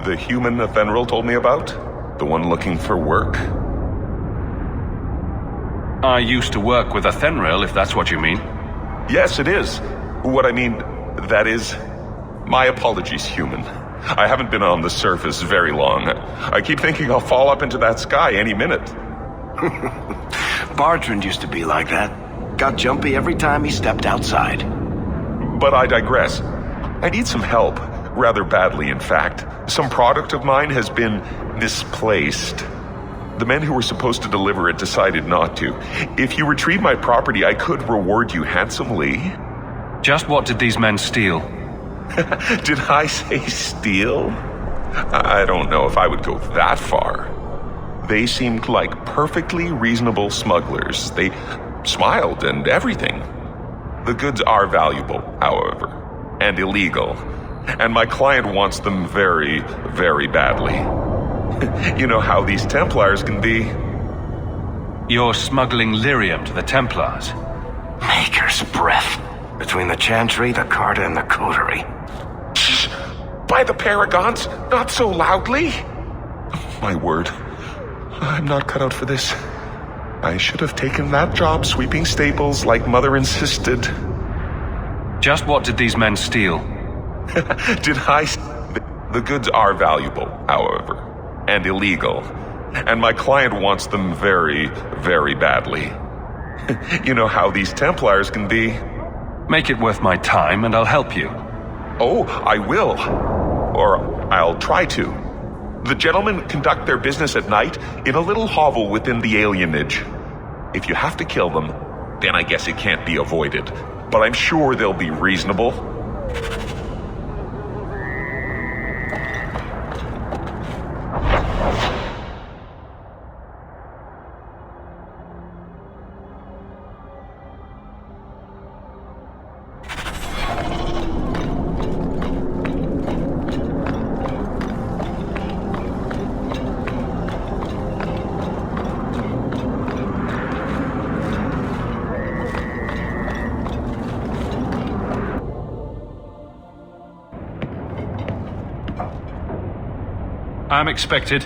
the human Athenril told me about? The one looking for work? I used to work with Athenril, if that's what you mean. Yes, it is. What I mean, that is... My apologies, human. I haven't been on the surface very long. I keep thinking I'll fall up into that sky any minute. Bartrand used to be like that. Got jumpy every time he stepped outside. But I digress. I need some help. Rather badly, in fact. Some product of mine has been misplaced. The men who were supposed to deliver it decided not to. If you retrieve my property, I could reward you handsomely. Just what did these men steal? Did I say steal? I don't know if I would go that far. They seemed like perfectly reasonable smugglers. They smiled and everything. The goods are valuable, however, and illegal. And my client wants them very, very badly. You know how these Templars can be. You're smuggling lyrium to the Templars? Maker's breath. Between the Chantry, the Carta, and the Coterie. Shh! By the Paragons, not so loudly! My word. I'm not cut out for this. I should have taken that job sweeping stables like Mother insisted. Just what did these men steal? Did I... The goods are valuable, however, and illegal. And my client wants them very, very badly. You know how these Templars can be. Make it worth my time and I'll help you. Oh, I will. Or I'll try to. The gentlemen conduct their business at night in a little hovel within the alienage. If you have to kill them, then I guess it can't be avoided. But I'm sure they'll be reasonable. I'm expected.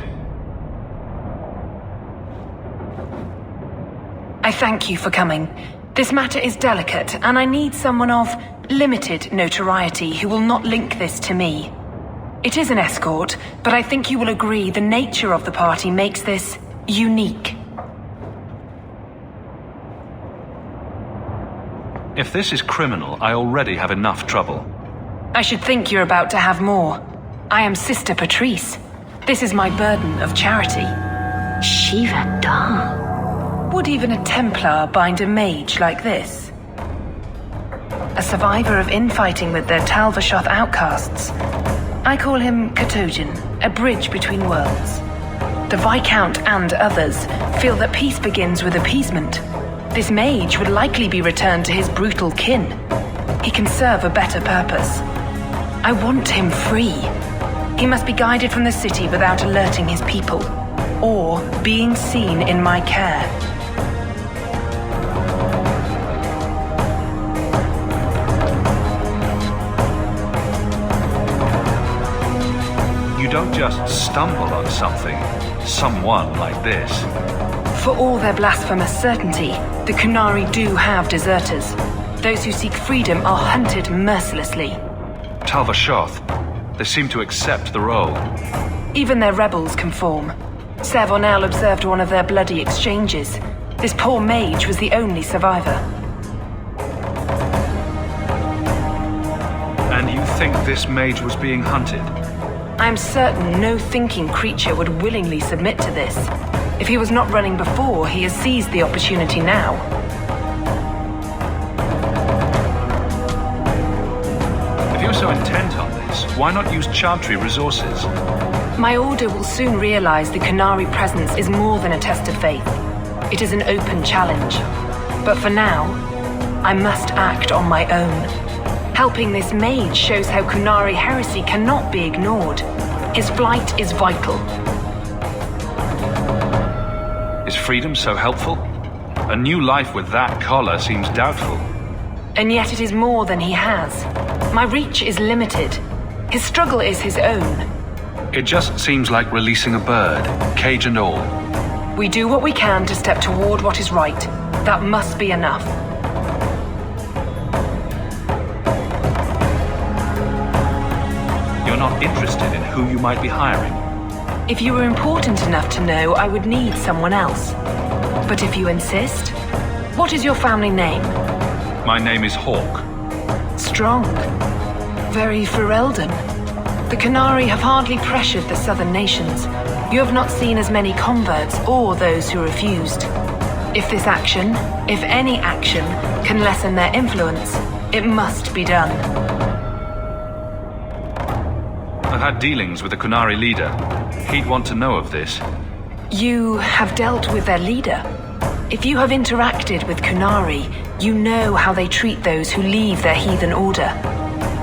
I thank you for coming. This matter is delicate, and I need someone of limited notoriety who will not link this to me. It is an escort, but I think you will agree the nature of the party makes this unique. If this is criminal, I already have enough trouble. I should think you're about to have more. I am Sister Patrice. This is my burden of charity. Shiva Dam. Would even a Templar bind a mage like this? A survivor of infighting with their Talvashoth outcasts. I call him Katojan, a bridge between worlds. The Viscount and others feel that peace begins with appeasement. This mage would likely be returned to his brutal kin. He can serve a better purpose. I want him free. He must be guided from the city without alerting his people, or being seen in my care. You don't just stumble on someone like this. For all their blasphemous certainty, the Kunari do have deserters. Those who seek freedom are hunted mercilessly. Talvashoth. They seem to accept the role. Even their rebels conform. Savonel observed one of their bloody exchanges. This poor mage was the only survivor. And you think this mage was being hunted? I'm certain no thinking creature would willingly submit to this. If he was not running before, he has seized the opportunity now. If you're so intent on this, why not use Chantry resources? My order will soon realize the Kunari presence is more than a test of faith. It is an open challenge. But for now, I must act on my own. Helping this mage shows how Kunari heresy cannot be ignored. His flight is vital. Is freedom so helpful? A new life with that collar seems doubtful. And yet it is more than he has. My reach is limited. His struggle is his own. It just seems like releasing a bird, cage and all. We do what we can to step toward what is right. That must be enough. You're not interested in who you might be hiring? If you were important enough to know, I would need someone else. But if you insist, what is your family name? My name is Hawk. Strong. Very Ferelden. The Kunari have hardly pressured the southern nations. You have not seen as many converts or those who refused. If this action, if any action, can lessen their influence, it must be done. I've had dealings with the Kunari leader. He'd want to know of this. You have dealt with their leader? If you have interacted with Kunari, you know how they treat those who leave their heathen order.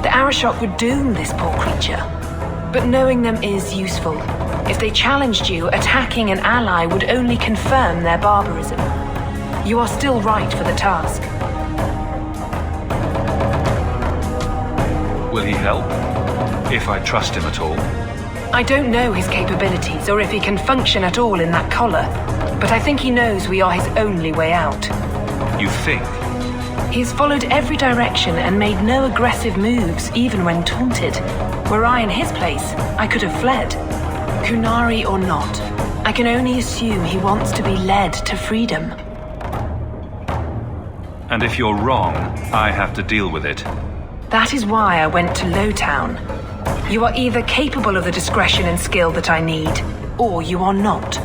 The Arashok would doom this poor creature. But knowing them is useful. If they challenged you, attacking an ally would only confirm their barbarism. You are still right for the task. Will he help? If I trust him at all. I don't know his capabilities or if he can function at all in that collar, but I think he knows we are his only way out. You think? He's followed every direction and made no aggressive moves, even when taunted. Were I in his place, I could have fled. Kunari or not, I can only assume he wants to be led to freedom. And if you're wrong, I have to deal with it. That is why I went to Lowtown. You are either capable of the discretion and skill that I need, or you are not.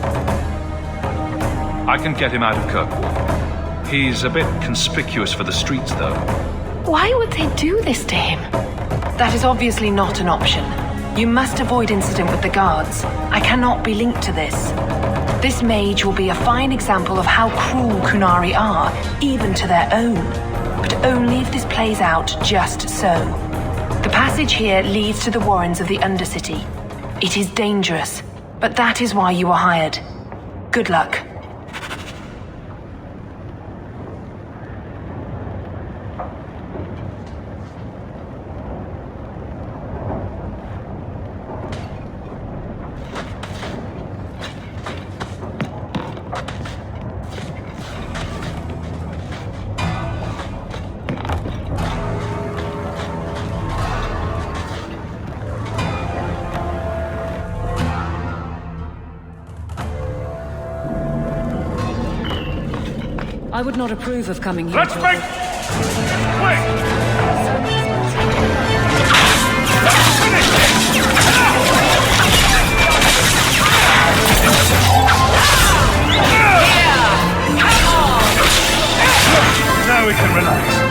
I can get him out of Kirkwall. He's a bit conspicuous for the streets, though. Why would they do this to him? That is obviously not an option. You must avoid incident with the guards. I cannot be linked to this. This mage will be a fine example of how cruel Kunari are, even to their own. But only if this plays out just so. The passage here leads to the warrens of the Undercity. It is dangerous, but that is why you were hired. Good luck. I would not approve of coming here. Let's make... Now we can relax.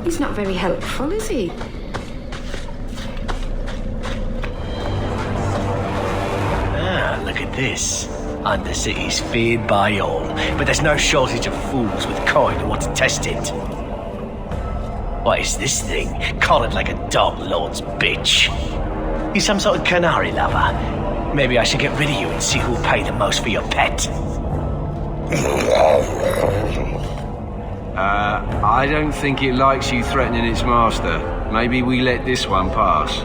He's not very helpful, is he? Ah, look at this. Undercity's feared by all, but there's no shortage of fools with coin who want to test it. What is this thing? Collared like a dog lord's bitch. You some sort of canary lover? Maybe I should get rid of you and see who'll pay the most for your pet. I don't think it likes you threatening its master. Maybe we let this one pass.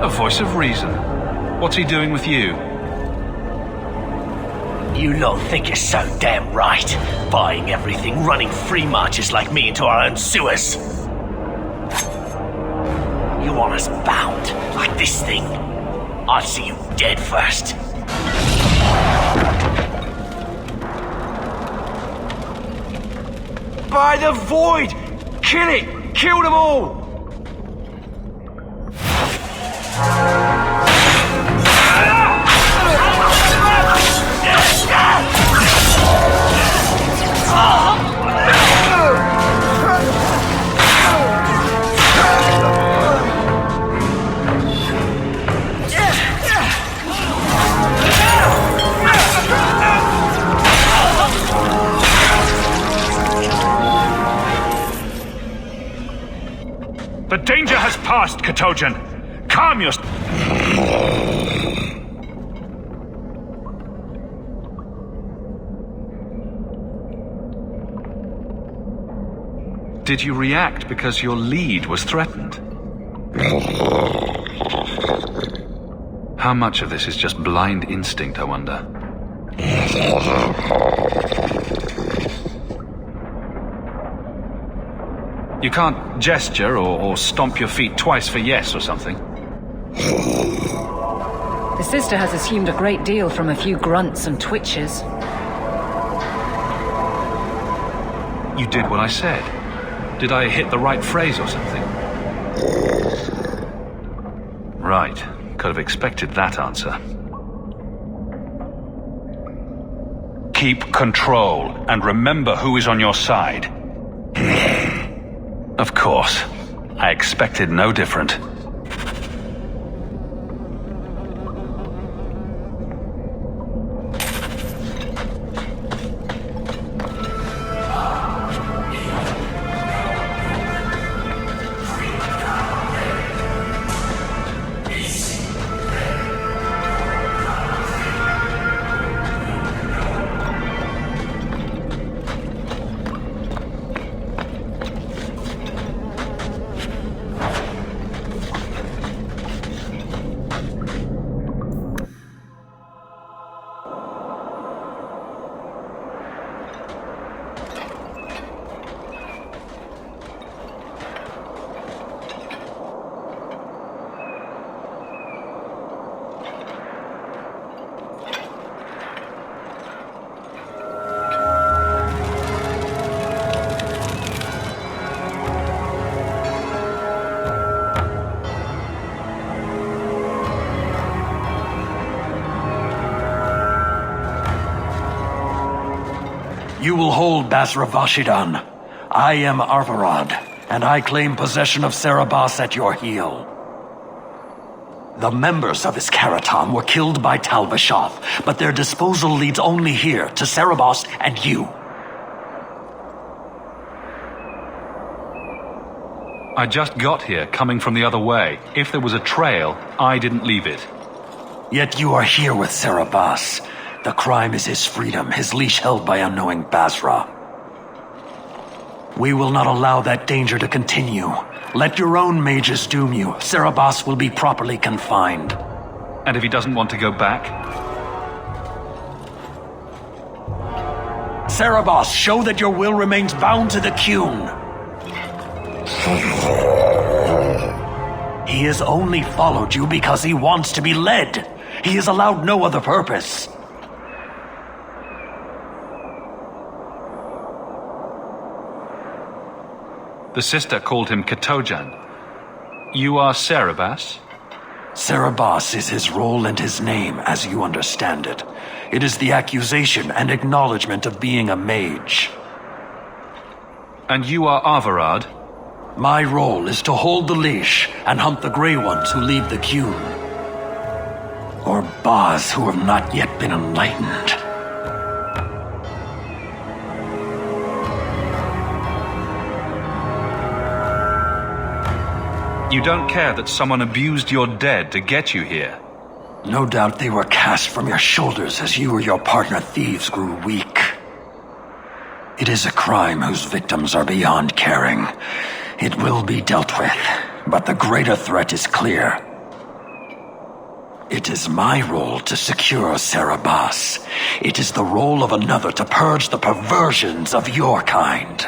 A voice of reason. What's he doing with you? You lot think you're so damn right. Buying everything, running free marches like me into our own sewers. You want us bound, like this thing? I'll see you dead first. By the void! Kill it! Kill them all! The danger has passed, Katojan. Calm your... Did you react because your lead was threatened? How much of this is just blind instinct, I wonder? You can't gesture or stomp your feet twice for yes or something? The sister has assumed a great deal from a few grunts and twitches. You did what I said. Did I hit the right phrase or something? Right. Could have expected that answer. Keep control and remember who is on your side. Of course. I expected no different. You will hold Basra Vashidan. I am Arvarad, and I claim possession of Serabas at your heel. The members of Iskaratam were killed by Tal Vashath, but their disposal leads only here, to Serabas and you. I just got here, coming from the other way. If there was a trail, I didn't leave it. Yet you are here with Serabas. The crime is his freedom, his leash held by unknowing Basra. We will not allow that danger to continue. Let your own mages doom you. Serabas will be properly confined. And if he doesn't want to go back? Serabas, show that your will remains bound to the Qun. He has only followed you because he wants to be led. He is allowed no other purpose. The sister called him Katojan. You are Serabas? Serabas is his role and his name, as you understand it. It is the accusation and acknowledgement of being a mage. And you are Arvarad? My role is to hold the leash and hunt the Grey Ones who leave the Qun. Or Baz who have not yet been enlightened. You don't care that someone abused your dead to get you here? No doubt they were cast from your shoulders as you or your partner thieves grew weak. It is a crime whose victims are beyond caring. It will be dealt with, but the greater threat is clear. It is my role to secure Serabas. It is the role of another to purge the perversions of your kind.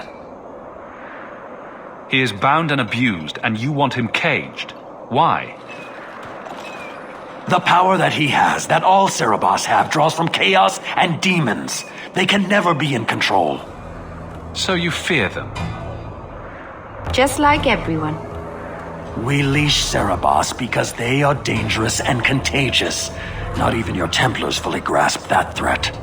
He is bound and abused, and you want him caged. Why? The power that he has, that all Serabas have, draws from chaos and demons. They can never be in control. So you fear them? Just like everyone. We leash Serabas because they are dangerous and contagious. Not even your Templars fully grasp that threat.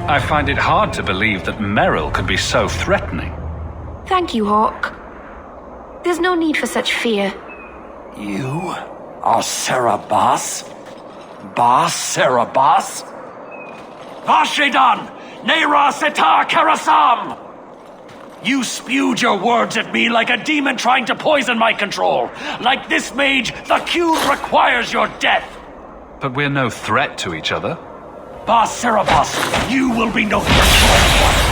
I find it hard to believe that Merrill could be so threatening. Thank you, Hawk. There's no need for such fear. You are Serabas? Bas Serabas? Vashidan! Nera Setar Karasam! You spewed your words at me like a demon trying to poison my control. Like this mage, the Qun requires your death. But we're no threat to each other. Bas Serabas, you will be no threat to anyone.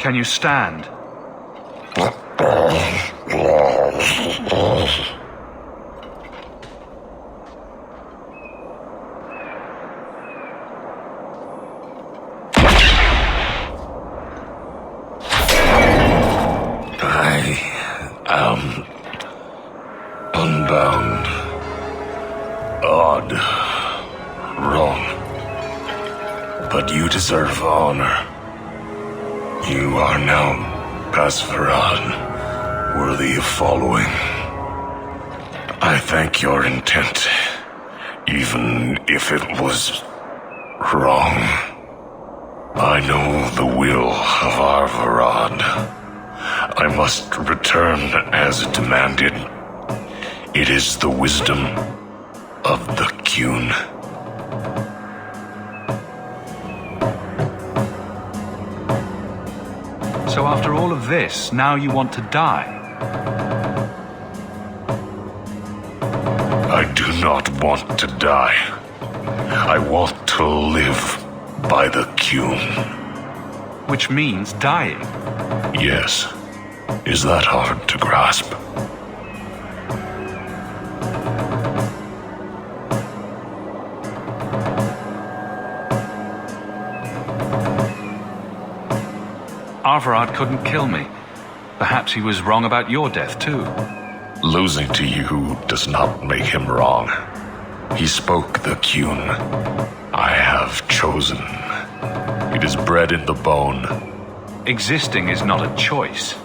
Can you stand? I am unbound, odd, wrong. But you deserve honor. You are now Basfarad, worthy of following. I thank your intent, even if it was wrong. I know the will of Arvarad. I must return as demanded. It is the wisdom of the Qun. So after all of this, now you want to die? I do not want to die. I want to live by the Qun. Which means dying? Yes. Is that hard to grasp? Arvarad couldn't kill me. Perhaps he was wrong about your death, too. Losing to you does not make him wrong. He spoke the Qun. I have chosen. It is bred in the bone. Existing is not a choice.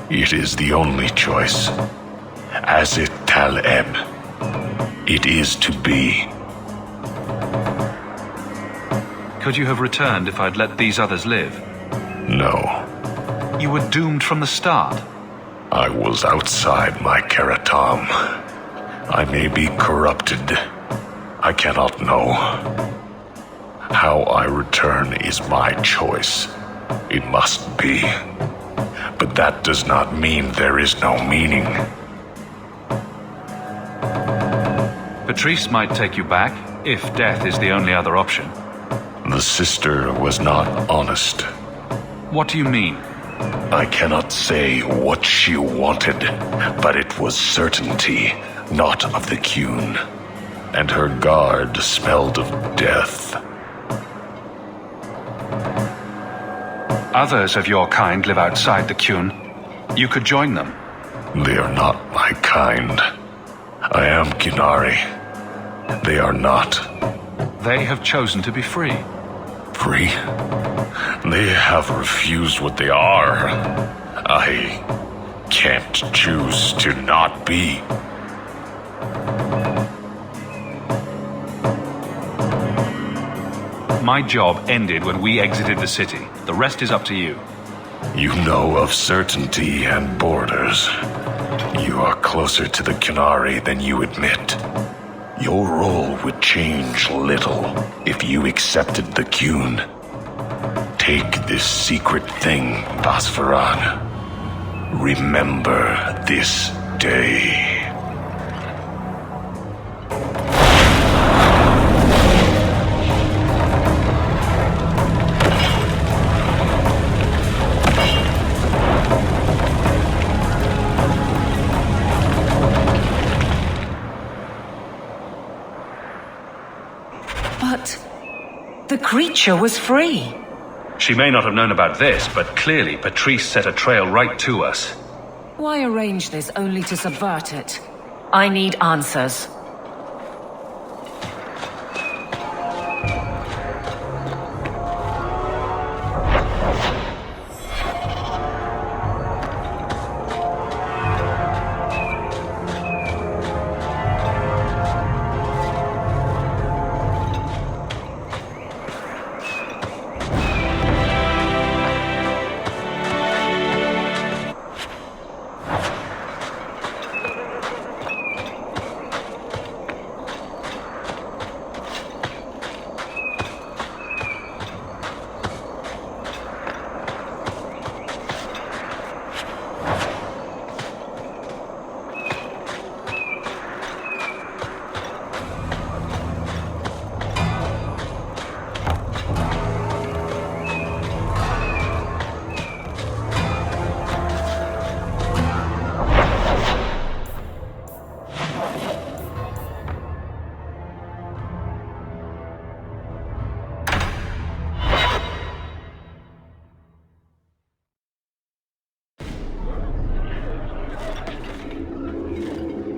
It is the only choice. As it Taleb. It is to be. Could you have returned if I'd let these others live? No. You were doomed from the start. I was outside my Keratam. I may be corrupted. I cannot know. How I return is my choice. It must be. But that does not mean there is no meaning. Patrice might take you back, if death is the only other option. The sister was not honest. What do you mean? I cannot say what she wanted, but it was certainty, not of the Qun. And her guard smelled of death. Others of your kind live outside the Qun. You could join them. They are not my kind. I am Qunari. They are not. They have chosen to be free. Free? They have refused what they are. I can't choose to not be. My job ended when we exited the city. The rest is up to you. You know of certainty and borders. You are closer to the Qunari than you admit. Your role would change little if you accepted the Qun. Take this secret thing, Basfarad. Remember this day. But the creature was free. She may not have known about this, but clearly Patrice set a trail right to us. Why arrange this only to subvert it? I need answers.